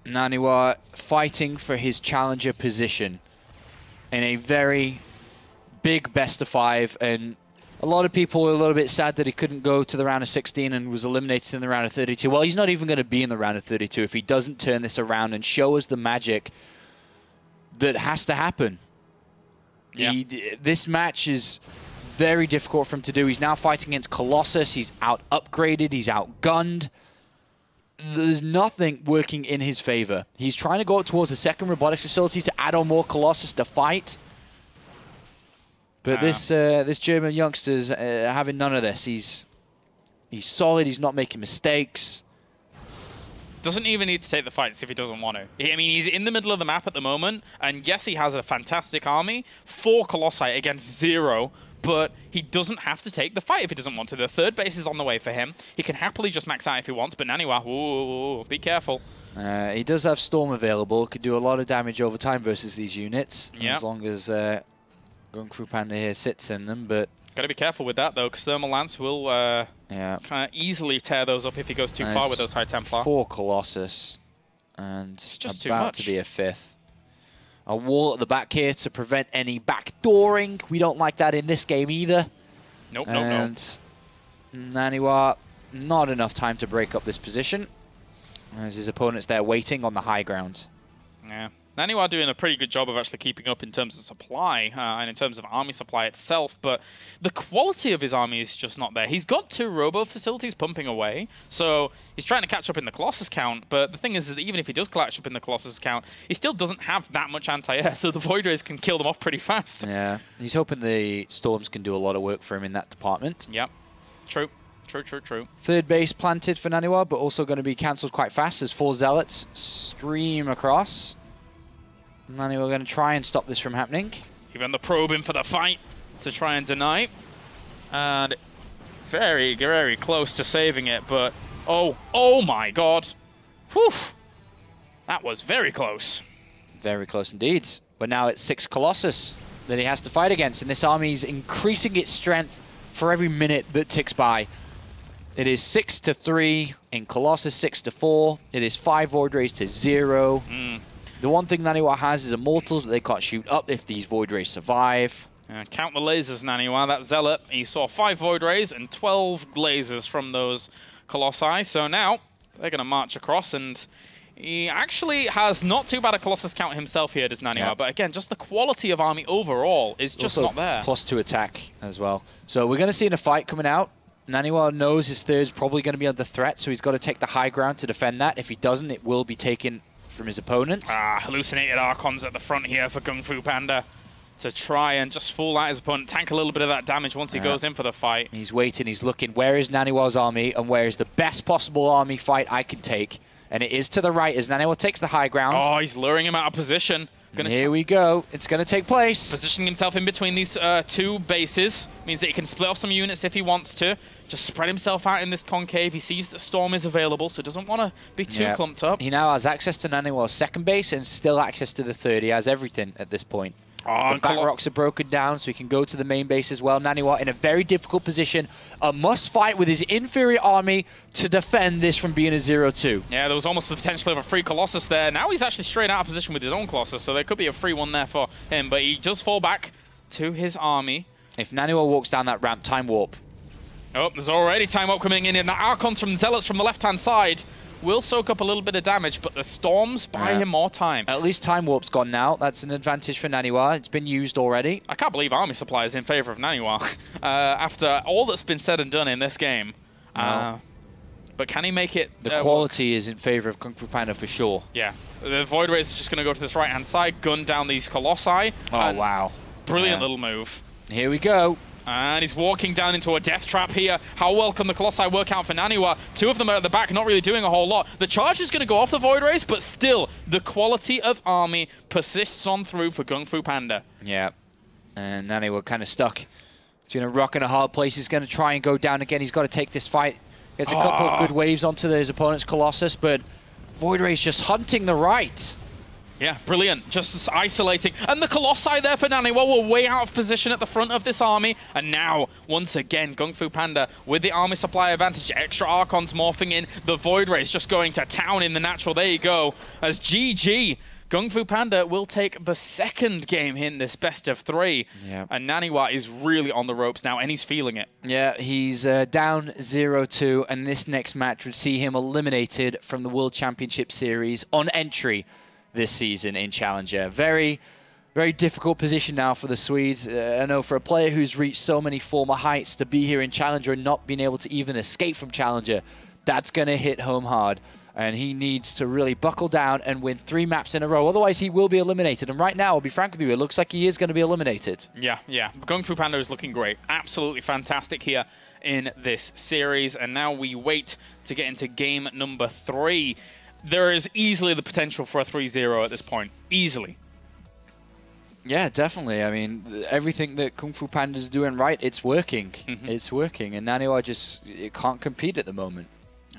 Speaker 2: NaNiwa fighting for his challenger position in a very big best of 5, and a lot of people were a little bit sad that he couldn't go to the round of 16 and was eliminated in the round of 32. Well, he's not even going to be in the round of 32 if he doesn't turn this around and show us the magic that has to happen.
Speaker 1: Yeah.
Speaker 2: This match is very difficult for him to do. He's now fighting against Colossus. He's out-upgraded. He's outgunned. There's nothing working in his favor. He's trying to go up towards the second robotics facility to add on more Colossus to fight. But this German youngster's having none of this. He's solid. He's not making mistakes.
Speaker 1: Doesn't even need to take the fights if he doesn't want to. I mean, he's in the middle of the map at the moment, and yes, he has a fantastic army, 4 Colossi against 0, but he doesn't have to take the fight if he doesn't want to. The third base is on the way for him. He can happily just max out if he wants, but NaNiwa, ooh, be careful.
Speaker 2: He does have Storm available. Could do a lot of damage over time versus these units,
Speaker 1: yep.
Speaker 2: As long as GunGFuBanDa here sits in them, but...
Speaker 1: Got to be careful with that, though, because Thermal Lance will kind of easily tear those up if he goes too far with those High Templar.
Speaker 2: 4 Colossus, and
Speaker 1: it's just
Speaker 2: about to be a 5th. A wall at the back here to prevent any backdooring. We don't like that in this game either.
Speaker 1: Nope,
Speaker 2: and NaNiwa, not enough time to break up this position, as his opponent's there waiting on the high ground.
Speaker 1: Yeah. NaNiwa doing a pretty good job of actually keeping up in terms of supply and in terms of army supply itself, but the quality of his army is just not there. He's got 2 robo facilities pumping away, so he's trying to catch up in the Colossus count, but the thing is that even if he does catch up in the Colossus count, he still doesn't have that much anti-air, so the Void Rays can kill them off pretty fast.
Speaker 2: Yeah, he's hoping the Storms can do a lot of work for him in that department.
Speaker 1: Yep, true. True.
Speaker 2: Third base planted for NaNiwa, but also going to be cancelled quite fast as 4 Zealots stream across. NaNiwa going to try and stop this from happening.
Speaker 1: Even the probe in for the fight to try and deny. And very, very close to saving it, but oh my god. Whew. That was very close.
Speaker 2: Very close indeed. But now it's 6 Colossus that he has to fight against, and this army is increasing its strength for every minute that ticks by. It is 6-3 in Colossus, 6-4. It is 5 Void Rays to 0. The one thing NaNiwa has is Immortals, but they can't shoot up if these Void Rays survive.
Speaker 1: Count the lasers, NaNiwa. That Zealot, he saw 5 Void Rays and 12 lasers from those Colossi. So now they're going to march across, and he actually has not too bad a Colossus count himself here, does NaNiwa. Yeah. But again, just the quality of army overall is just
Speaker 2: also
Speaker 1: not there.
Speaker 2: +2 attack as well. So we're going to see in a fight coming out. NaNiwa knows his third's probably going to be under threat, so he's got to take the high ground to defend that. If he doesn't, it will be taken from his opponent.
Speaker 1: Hallucinated Archons at the front here for GunGFuBanDa to try and just fool out his opponent, tank a little bit of that damage once he goes in for the fight.
Speaker 2: He's waiting, he's looking, where is NaNiwa's army and where is the best possible army fight I can take? And it is to the right as NaNiwa takes the high ground.
Speaker 1: Oh, he's luring him out of position.
Speaker 2: Here we go. It's going to take place.
Speaker 1: Positioning himself in between these 2 bases means that he can split off some units if he wants to. Just spread himself out in this concave. He sees that Storm is available, so doesn't want to be too clumped up.
Speaker 2: He now has access to NaNiwa's second base and still access to the third. He has everything at this point. The back rocks are broken down, so he can go to the main base as well. NaNiwa in a very difficult position. A must fight with his inferior army to defend this from being a 0-2.
Speaker 1: Yeah, there was almost the potential of a free Colossus there. Now he's actually straight out of position with his own Colossus, so there could be a free one there for him. But he does fall back to his army.
Speaker 2: If NaNiwa walks down that ramp, time warp.
Speaker 1: Oh, there's already time warp coming in. And the Archons from Zealots from the left-hand side will soak up a little bit of damage, but the Storms buy him more time.
Speaker 2: At least time warp's gone now. That's an advantage for NaNiwa. It's been used already.
Speaker 1: I can't believe army supply is in favor of NaNiwa after all that's been said and done in this game.
Speaker 2: No.
Speaker 1: but can he make it?
Speaker 2: The quality is in favor of GunGFuBanDa for sure.
Speaker 1: Yeah, the Void Rays are just going to go to this right-hand side, gun down these Colossi.
Speaker 2: Oh, wow.
Speaker 1: Brilliant little move.
Speaker 2: Here we go.
Speaker 1: And he's walking down into a death trap here. How well can the Colossi work out for NaNiwa? Two of them are at the back, not really doing a whole lot. The charge is going to go off the Void Rays, but still, the quality of army persists on through for GunGFuBanDa.
Speaker 2: Yeah, and NaNiwa kind of stuck between a rock and a hard place. He's going to try and go down again. He's got to take this fight. Gets a couple of good waves onto his opponent's Colossus, but Void Rays just hunting the right.
Speaker 1: Yeah, brilliant. Just isolating. And the Colossi there for NaNiwa were way out of position at the front of this army. And now, once again, GunGFuBanDa with the army supply advantage. Extra Archons morphing in. The Void Rays just going to town in the natural. There you go. As GG, GunGFuBanDa will take the second game in this best of 3.
Speaker 2: Yeah.
Speaker 1: And NaNiwa is really on the ropes now, and he's feeling it.
Speaker 2: Yeah, he's down 0-2, and this next match would see him eliminated from the World Championship Series on entry this season in Challenger. Very, very difficult position now for the Swedes. I know for a player who's reached so many former heights, to be here in Challenger and not being able to even escape from Challenger, that's going to hit home hard. And he needs to really buckle down and win 3 maps in a row. Otherwise, he will be eliminated. And right now, I'll be frank with you, it looks like he is going to be eliminated. Yeah.
Speaker 1: GunGFuBanDa is looking great. Absolutely fantastic here in this series. And now we wait to get into game number 3. There is easily the potential for a 3-0 at this point. Easily.
Speaker 2: Yeah, definitely. I mean, everything that GunGFuBanDa is doing right, it's working. It's working. And NaNiwa just can't compete at the moment.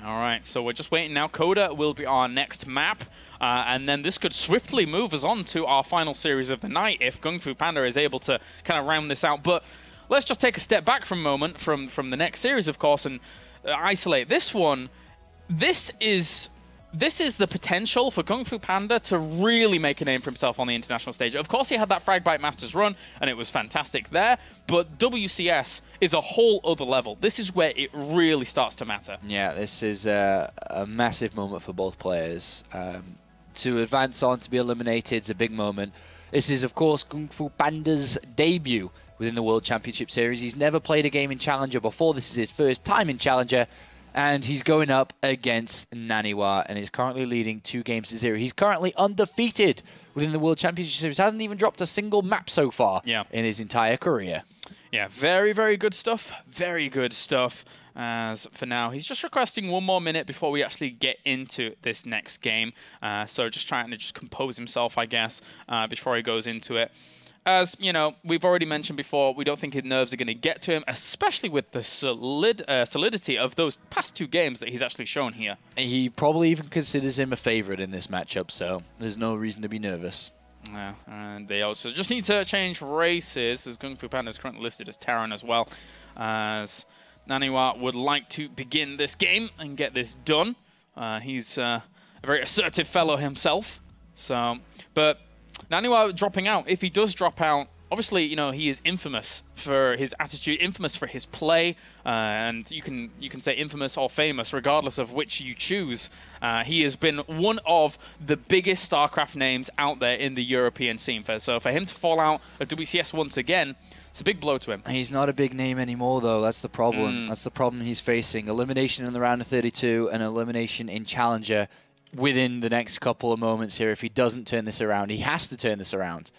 Speaker 1: All right, so we're just waiting now. Coda will be our next map. And then this could swiftly move us on to our final series of the night if GunGFuBanDa is able to kind of round this out. But let's just take a step back for a moment from the next series, of course, and isolate this one. This is the potential for GunGFuBanDa to really make a name for himself on the international stage. Of course, he had that Fragbite Masters run, and it was fantastic there, but WCS is a whole other level. This is where it really starts to matter.
Speaker 2: Yeah, this is a massive moment for both players. To advance on to be eliminated is a big moment. This is, of course, GunGFuBanDa's debut within the World Championship Series. He's never played a game in Challenger before. This is his first time in Challenger. And he's going up against NaNiwa, and he's currently leading 2-0. He's currently undefeated within the World Championship Series. Hasn't even dropped a single map so far in his entire career.
Speaker 1: Yeah, very, very good stuff. Very good stuff. As for now, he's just requesting 1 more minute before we actually get into this next game. So just trying to just compose himself, I guess, before he goes into it. As, you know, we've already mentioned before, we don't think his nerves are going to get to him, especially with the solidity of those past 2 games that he's actually shown here.
Speaker 2: He probably even considers him a favorite in this matchup, so there's no reason to be nervous.
Speaker 1: Yeah, and they also just need to change races, as GunGFuBanDa is currently listed as Terran as well, as NaNiwa would like to begin this game and get this done. He's a very assertive fellow himself, so, but NaNiwa dropping out, if he does drop out, obviously, you know, he is infamous for his attitude, infamous for his play, and you can say infamous or famous, regardless of which you choose. He has been one of the biggest StarCraft names out there in the European scene. So for him to fall out of WCS once again, it's a big blow to him.
Speaker 2: He's not a big name anymore, though. That's the problem. That's the problem he's facing. Elimination in the round of 32 and elimination in Challenger within the next couple of moments here. If he doesn't turn this around, he has to turn this around.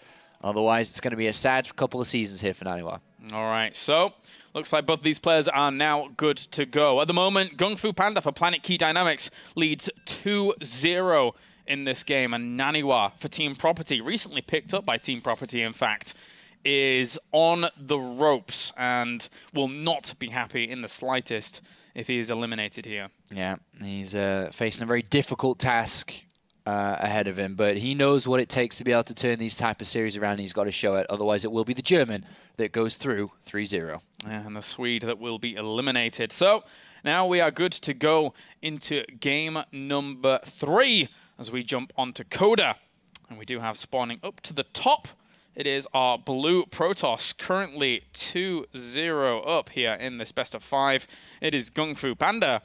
Speaker 2: Otherwise, it's going to be a sad couple of seasons here for NaNiwa.
Speaker 1: All right, so looks like both these players are now good to go. At the moment, GunGFuBanDa for Planet Key Dynamics leads 2-0 in this game, and NaNiwa for Team Property, recently picked up by Team Property, in fact, is on the ropes and will not be happy in the slightest if he is eliminated here.
Speaker 2: Yeah, he's facing a very difficult task ahead of him, but he knows what it takes to be able to turn these type of series around, and he's got to show it. Otherwise, it will be the German that goes through 3-0.
Speaker 1: And the Swede that will be eliminated. So now we are good to go into game number 3 as we jump onto Coda. And we do have spawning up to the top. It is our blue Protoss, currently 2-0 up here in this best of 5. It is GunGFuBanDa.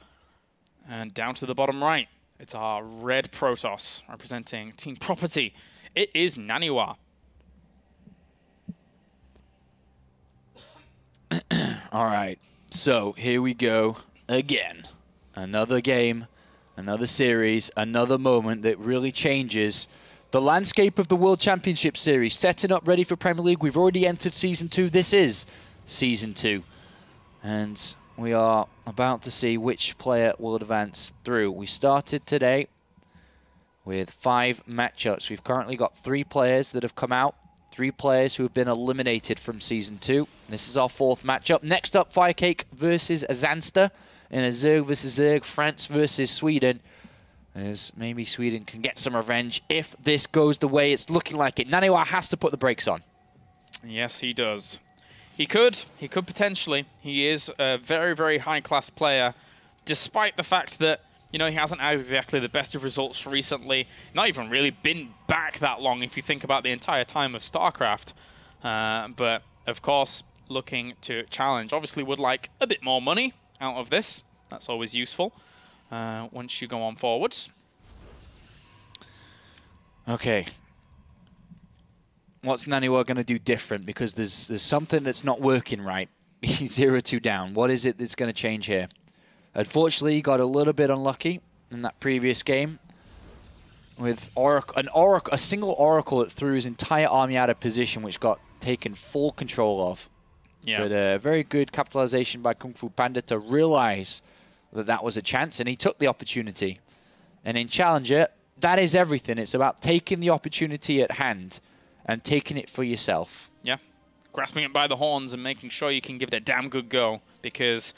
Speaker 1: And down to the bottom right, it's our red Protoss representing Team Property. It is NaNiwa.
Speaker 2: All right, so here we go again. Another game, another series, another moment that really changes the landscape of the World Championship Series. Setting up ready for Premier League. We've already entered Season 2. This is Season 2. And we are about to see which player will advance through. We started today with 5 matchups. We've currently got 3 players that have come out. 3 players who have been eliminated from Season 2. This is our 4th matchup. Next up, Firecake versus Azanster in a Zerg versus Zerg, France versus Sweden. As maybe Sweden can get some revenge if this goes the way it's looking like it. NaNiwa has to put the brakes on.
Speaker 1: Yes, he does. He could potentially. He is a very, very high-class player, despite the fact that, you know, he hasn't had exactly the best of results recently. Not even really been back that long if you think about the entire time of StarCraft. But, of course, looking to challenge. Obviously would like a bit more money out of this. That's always useful once you go on forwards. Okay.
Speaker 2: What's NaNiwa going to do different? Because there's something that's not working right. He's 0-2 down. What is it that's going to change here? Unfortunately, he got a little bit unlucky in that previous game with a single Oracle that threw his entire army out of position, which got taken full control of.
Speaker 1: Yeah.
Speaker 2: But very good capitalization by GunGFuBanDa to realize that that was a chance, and he took the opportunity. And in Challenger, that is everything. It's about taking the opportunity at hand and taking it for yourself.
Speaker 1: Yeah. Grasping it by the horns and making sure you can give it a damn good go. Because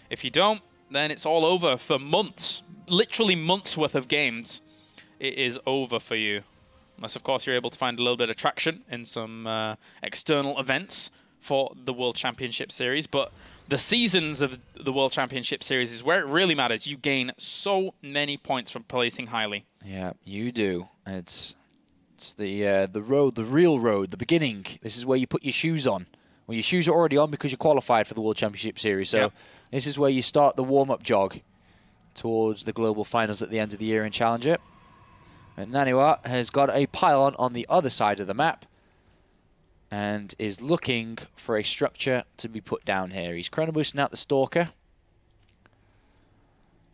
Speaker 1: if you don't, then it's all over for months. Literally months worth of games. It is over for you. Unless, of course, you're able to find a little bit of traction in some external events for the World Championship Series. But the seasons of the World Championship Series is where it really matters. You gain so many points from placing highly.
Speaker 2: Yeah, you do. It's the road, the real road, the beginning. This is where you put your shoes on. Well, your shoes are already on because you're qualified for the World Championship Series. So this is where you start the warm-up jog towards the global finals at the end of the year in Challenger. And NaNiwa has got a pylon on the other side of the map and is looking for a structure to be put down here. He's chronoboosting out the Stalker.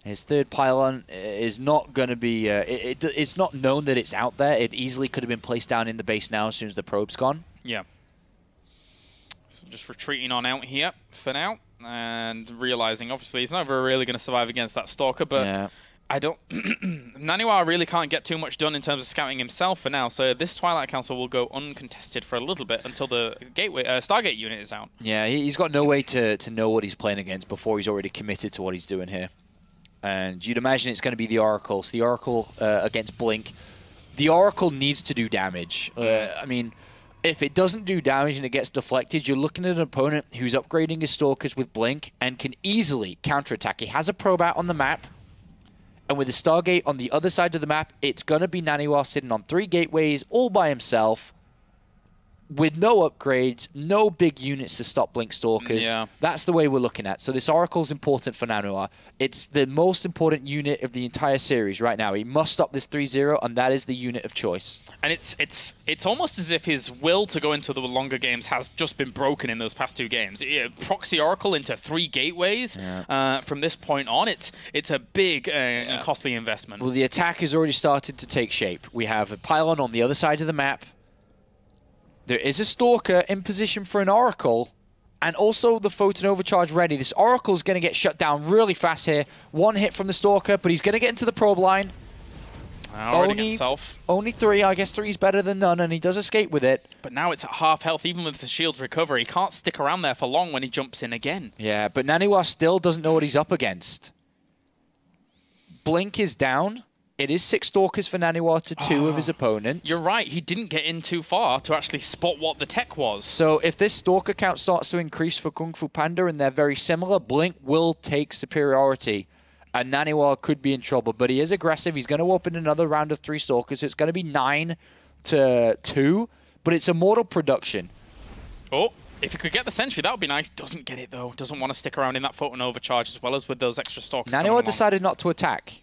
Speaker 2: His 3rd pylon is not going to be... it's not known that it's out there. It easily could have been placed down in the base now as soon as the probe's gone.
Speaker 1: Yeah. So just retreating on out here for now. And realizing, obviously, he's never really going to survive against that Stalker. But
Speaker 2: yeah.
Speaker 1: I don't... NaNiwa really can't get too much done in terms of scouting himself for now. So this Twilight Council will go uncontested for a little bit until the Stargate unit is out.
Speaker 2: Yeah, he's got no way to know what he's playing against before he's already committed to what he's doing here. And you'd imagine it's going to be the Oracle. So the Oracle against Blink. The Oracle needs to do damage. I mean, if it doesn't do damage and it gets deflected, you're looking at an opponent who's upgrading his Stalkers with Blink and can easily counterattack. He has a probe out on the map. And with the Stargate on the other side of the map, it's going to be NaNiwa sitting on 3 gateways all by himself with no upgrades, no big units to stop Blink Stalkers.
Speaker 1: Yeah.
Speaker 2: That's the way we're looking at. So this Oracle's important for NaNiwa. It's the most important unit of the entire series right now. He must stop this 3-0, and that is the unit of choice.
Speaker 1: And it's almost as if his will to go into the longer games has just been broken in those past 2 games. Proxy Oracle into 3 gateways from this point on. It's a big and costly investment.
Speaker 2: Well, the attack has already started to take shape. We have a pylon on the other side of the map. There is a Stalker in position for an Oracle, and also the Photon Overcharge ready. This Oracle's going to get shut down really fast here. 1 hit from the Stalker, but he's going to get into the probe line. Only 3. I guess 3 is better than none, and he does escape with it.
Speaker 1: But now it's at half health, even with the shield's recovery. He can't stick around there for long when he jumps in again.
Speaker 2: Yeah, but NaNiwa still doesn't know what he's up against. Blink is down. It is 6 Stalkers for NaNiwa to 2 of his opponents.
Speaker 1: You're right. He didn't get in too far to actually spot what the tech was.
Speaker 2: So if this Stalker count starts to increase for GunGFuBanDa and they're very similar, Blink will take superiority. And NaNiwa could be in trouble. But he is aggressive. He's going to open another round of 3 Stalkers. So it's going to be 9-2. But it's a mortal production.
Speaker 1: Oh, if he could get the Sentry, that would be nice. Doesn't get it, though. Doesn't want to stick around in that Photon Overcharge as well as with those extra Stalkers.
Speaker 2: NaNiwa decided not to attack.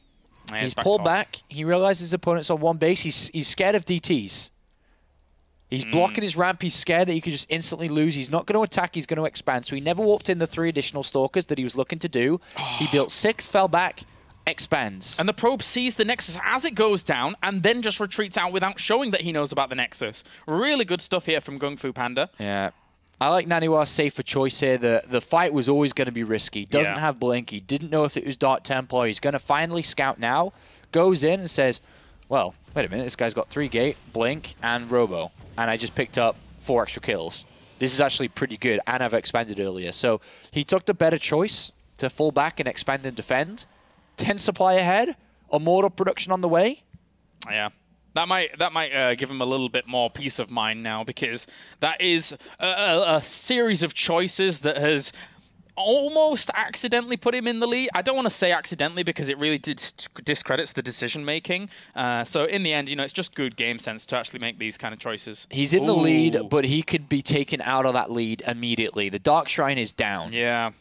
Speaker 2: He's pulled back. He realizes his opponent's on 1 base. He's scared of DTs. He's blocking his ramp. He's scared that he could just instantly lose. He's not going to attack. He's going to expand. So he never warped in the 3 additional Stalkers that he was looking to do. He built 6, fell back, expands.
Speaker 1: And the probe sees the Nexus as it goes down and then just retreats out without showing that he knows about the Nexus. Really good stuff here from GunGFuBanDa.
Speaker 2: Yeah. I like NaNiwa's safer choice here. The fight was always going to be risky. Doesn't have Blink. He didn't know if it was Dark Templar. He's going to finally scout now. Goes in and says, well, wait a minute. This guy's got 3 Gate, Blink, and Robo. And I just picked up 4 extra kills. This is actually pretty good, and I've expanded earlier. So he took the better choice to fall back and expand and defend. 10 supply ahead. Immortal production on the way.
Speaker 1: Yeah. That might give him a little bit more peace of mind now, because that is a series of choices that has almost accidentally put him in the lead. I don't want to say accidentally, because it really discredits the decision making. So in the end, you know, it's just good game sense to actually make these kind of choices.
Speaker 2: He's in the lead, but he could be taken out of that lead immediately. The Dark Shrine is down.
Speaker 1: Yeah.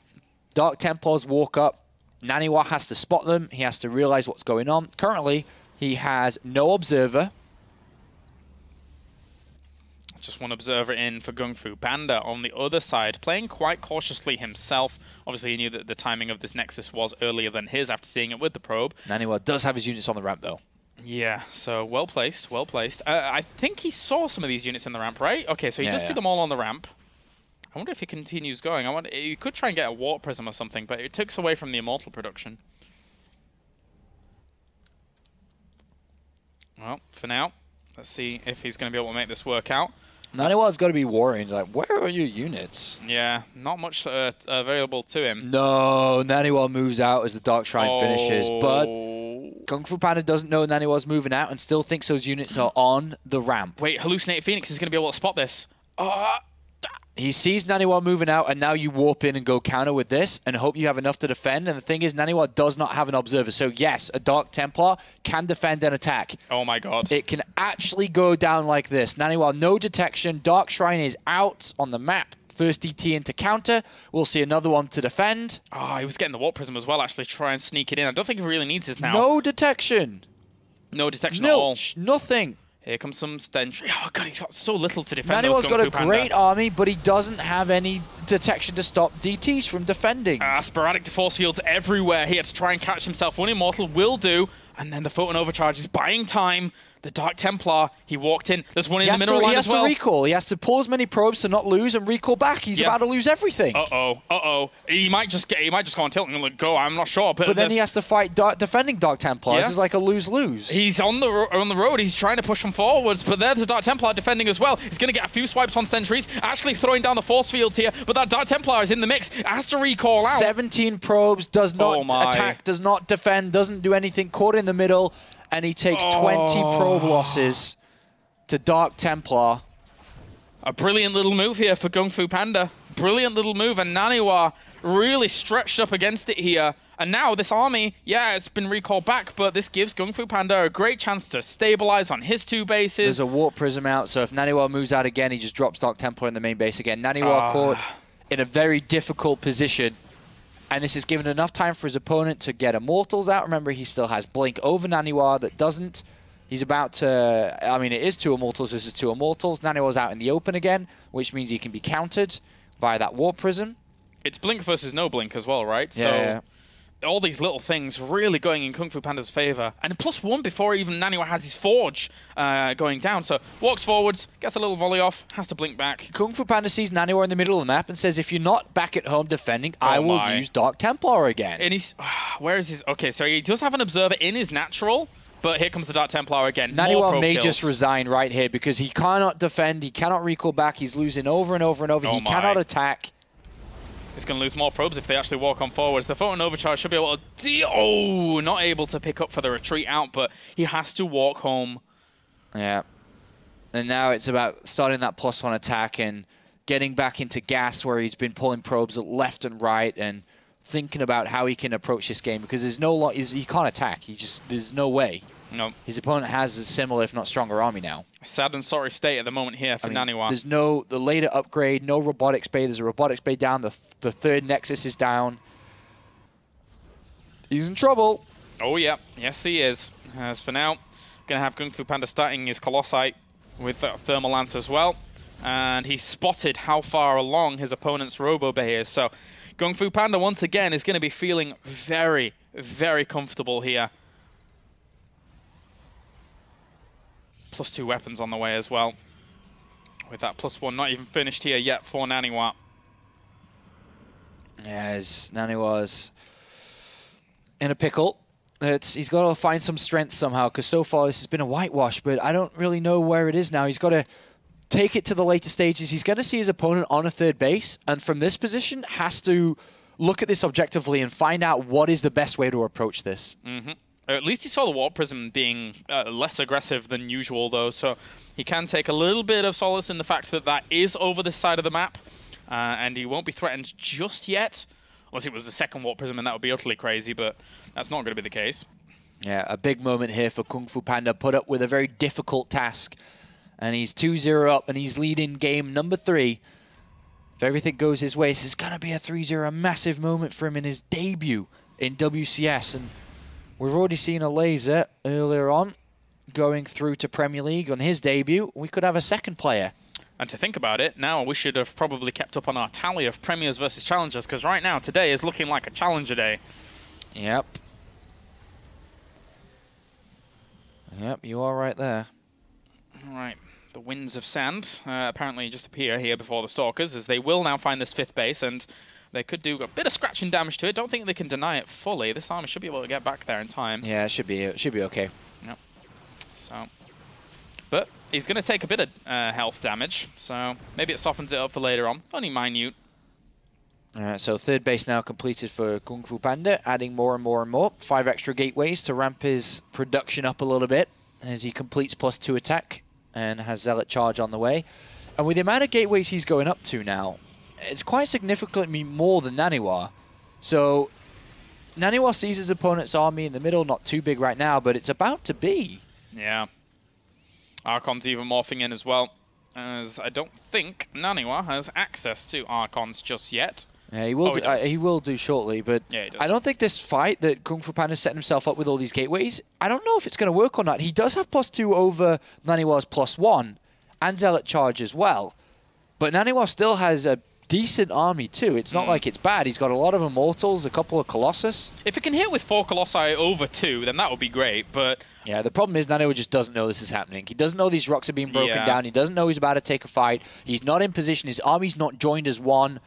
Speaker 2: Dark Templars walk up. NaNiwa has to spot them. He has to realize what's going on. Currently, he has no observer.
Speaker 1: Just one observer in for GunGFuBanDa on the other side, playing quite cautiously himself. Obviously, he knew that the timing of this Nexus was earlier than his after seeing it with the probe.
Speaker 2: NaNiwa does have his units on the ramp, though.
Speaker 1: Yeah, so well placed, well placed. I think he saw some of these units in the ramp, right? Okay, so he does see them all on the ramp. I wonder if he continues going. You could try and get a Warp Prism or something, but it takes away from the Immortal production. Well, for now, let's see if he's going to be able to make this work out.
Speaker 2: NaNiwa's got to be worrying, like, where are your units?
Speaker 1: Yeah, not much available to him.
Speaker 2: No, NaNiwa moves out as the Dark Shrine finishes, but GunGFuBanDa doesn't know NaNiwa's moving out and still thinks those units are on the ramp.
Speaker 1: Wait, Hallucinated Phoenix is going to be able to spot this.
Speaker 2: He sees NaNiwa moving out, and now you warp in and go counter with this and hope you have enough to defend. And the thing is, NaNiwa does not have an observer. So yes, a Dark Templar can defend and attack.
Speaker 1: Oh my god.
Speaker 2: It can actually go down like this. NaNiwa, no detection. Dark Shrine is out on the map. First DT into counter. We'll see another one to defend.
Speaker 1: Oh, he was getting the Warp Prism as well, actually, try and sneak it in. I don't think he really needs this now.
Speaker 2: No detection.
Speaker 1: No detection at all.
Speaker 2: Nothing.
Speaker 1: Here comes some stench. Oh god, he's got so little to defend.
Speaker 2: NaNiwa's got a great army, but he doesn't have any detection to stop DTs from defending.
Speaker 1: Sporadic force fields everywhere. He had to try and catch himself. One Immortal will do. And then the Photon Overcharge is buying time. The Dark Templar, he walked in. There's one in the middle line as well.
Speaker 2: He has to recall. He has to pull as many probes to not lose and recall back. He's about to lose everything.
Speaker 1: Uh-oh. He might just go on tilt and go. I'm not sure.
Speaker 2: But then he has to fight defending Dark Templars. This is like a lose-lose.
Speaker 1: He's on the road. He's trying to push them forwards. But there's the Dark Templar defending as well. He's going to get a few swipes on sentries. Actually throwing down the force fields here. But that Dark Templar is in the mix. Has to recall out.
Speaker 2: 17 probes. Does not attack. Does not defend. Doesn't do anything. Caught in the middle. And he takes 20 probe losses to Dark Templar.
Speaker 1: A brilliant little move here for GunGFuBanDa. Brilliant little move, and NaNiwa really stretched up against it here. And now this army, it's been recalled back, but this gives GunGFuBanDa a great chance to stabilize on his 2 bases.
Speaker 2: There's a Warp Prism out, so if NaNiwa moves out again, he just drops Dark Templar in the main base again. NaNiwa caught in a very difficult position. And this has given enough time for his opponent to get Immortals out. Remember, he still has Blink over NaNiwa that doesn't. He's about to... I mean, it is 2 Immortals versus 2 Immortals. NaNiwa's out in the open again, which means he can be countered via that Warp Prism.
Speaker 1: It's Blink versus no Blink as well, right? Yeah. So all these little things really going in GunGFuBanDa's favor. And +1 before even NaNiwa has his Forge going down. So walks forwards, gets a little volley off, has to blink back.
Speaker 2: GunGFuBanDa sees NaNiwa in the middle of the map and says, if you're not back at home defending, I will use Dark Templar again.
Speaker 1: And he's... where is his... Okay, so he does have an observer in his natural, but here comes the Dark Templar again.
Speaker 2: NaNiwa may just resign right here because he cannot defend, he cannot recall back, he's losing over and over and over, he cannot attack.
Speaker 1: He's going to lose more probes if they actually walk on forwards. The Photon Overcharge should be able to... not able to pick up for the retreat out, but he has to walk home.
Speaker 2: Yeah. And now it's about starting that +1 attack and getting back into gas where he's been pulling probes left and right and thinking about how he can approach this game because there's no... he can't attack. There's no way.
Speaker 1: No.
Speaker 2: His opponent has a similar, if not stronger, army now.
Speaker 1: Sad and sorry state at the moment here for NaNiwa.
Speaker 2: There's the later upgrade, no robotics bay. There's a robotics bay down. The 3rd Nexus is down. He's in trouble.
Speaker 1: Oh, yeah. Yes, he is. As for now, going to have GunGFuBanDa starting his Colossi with Thermal Lance as well. And he spotted how far along his opponent's Robo Bay is. So GunGFuBanDa, once again, is going to be feeling very, very comfortable here. +2 weapons on the way as well. With that +1 not even finished here yet for NaNiwa.
Speaker 2: Yes, NaNiwa's in a pickle. He's got to find some strength somehow, because so far this has been a whitewash, but I don't really know where it is now. He's got to take it to the later stages. He's going to see his opponent on a third base, and from this position has to look at this objectively and find out what is the best way to approach this.
Speaker 1: At least he saw the Warp Prism being less aggressive than usual, though, so he can take a little bit of solace in the fact that that is over this side of the map, and he won't be threatened just yet. Unless it was the second Warp Prism, and that would be utterly crazy, but that's not going to be the case.
Speaker 2: Yeah, a big moment here for GunGFuBanDa, put up with a very difficult task. And he's 2-0 up, and he's leading game number 3. If everything goes his way, this is going to be a 3-0, a massive moment for him in his debut in WCS. And we've already seen a laser earlier on going through to Premier League on his debut. We could have a second player.
Speaker 1: And to think about it, now we should have probably kept up on our tally of Premiers versus Challengers, because right now, today is looking like a Challenger day.
Speaker 2: Yep. Yep, you are right there.
Speaker 1: All right, the Winds of Sand apparently just appear here before the Stalkers, as they will now find this 5th base, and they could do a bit of scratching damage to it. Don't think they can deny it fully. This army should be able to get back there in time.
Speaker 2: Yeah, it should be okay.
Speaker 1: Yep. So, but he's going to take a bit of health damage, so maybe it softens it up for later on. Only minute.
Speaker 2: Alright, so third base now completed for GunGFuBanDa, adding more and more and more. 5 extra gateways to ramp his production up a little bit as he completes +2 attack and has Zealot charge on the way. And with the amount of gateways he's going up to now, it's quite significantly more than NaNiwa. So NaNiwa sees his opponent's army in the middle, not too big right now, but it's about to be.
Speaker 1: Yeah. Archon's even morphing in as well, as I don't think NaNiwa has access to Archons just yet.
Speaker 2: Yeah, he will. He will do shortly, but
Speaker 1: yeah,
Speaker 2: I don't think this fight that GunGFuBanDa is setting himself up with all these gateways, I don't know if it's going to work or not. He does have +2 over NaNiwa's +1, and Zealot charge as well. But NaNiwa still has a decent army too. It's not like it's bad. He's got a lot of Immortals, a couple of Colossus.
Speaker 1: If he can hit with 4 Colossi over 2, then that would be great, but...
Speaker 2: Yeah, the problem is NaNiwa just doesn't know this is happening. He doesn't know these rocks are being broken down. He doesn't know he's about to take a fight. He's not in position. His army's not joined as one.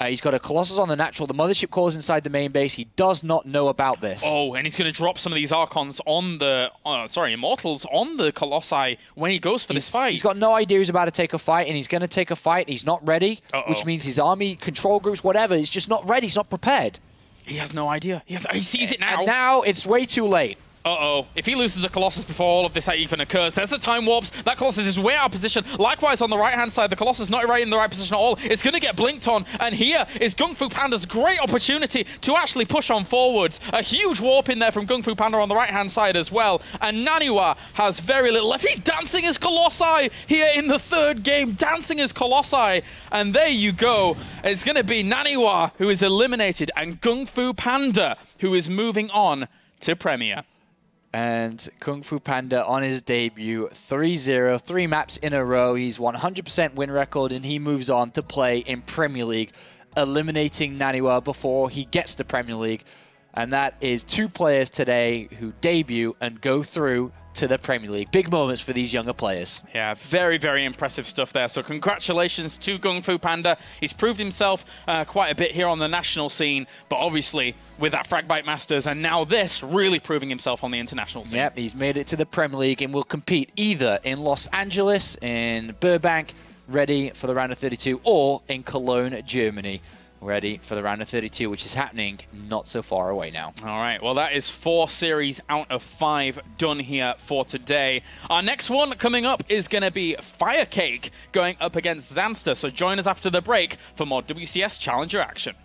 Speaker 2: He's got a Colossus on the natural. The Mothership core is inside the main base. He does not know about this.
Speaker 1: Oh, and he's going to drop some of these Archons on the... Immortals on the Colossi when he goes for this fight.
Speaker 2: He's got no idea he's about to take a fight, and he's going to take a fight. He's not ready, which means his army, control groups, whatever, he's just not ready. He's not prepared.
Speaker 1: He has no idea. He sees it now.
Speaker 2: And now it's way too late.
Speaker 1: Uh-oh. If he loses a Colossus before all of this even occurs, there's the time warps. That Colossus is way out of position. Likewise, on the right-hand side, the Colossus not right in the right position at all. It's going to get blinked on. And here is GunGFuBanDa's great opportunity to actually push on forwards. A huge warp in there from GunGFuBanDa on the right-hand side as well. And NaNiwa has very little left. He's dancing his Colossi here in the 3rd game. Dancing his Colossi. And there you go. It's going to be NaNiwa who is eliminated and GunGFuBanDa who is moving on to Premier.
Speaker 2: And GunGFuBanDa on his debut, 3-0, 3 maps in a row. He's 100% win record, and he moves on to play in Premier League, eliminating NaNiwa before he gets to Premier League. And that is 2 players today who debut and go through to the Premier League. Big moments for these younger players.
Speaker 1: Yeah, very, very impressive stuff there. So congratulations to GunGFuBanDa. He's proved himself quite a bit here on the national scene, but obviously with that Fragbite Masters and now this, really proving himself on the international scene.
Speaker 2: Yep, he's made it to the Premier League and will compete either in Los Angeles, in Burbank, ready for the round of 32, or in Cologne, Germany, ready for the round of 32, which is happening not so far away now.
Speaker 1: All right, well, that is 4 series out of 5 done here for today. Our next one coming up is going to be Firecake going up against Zanster, so join us after the break for more WCS Challenger action.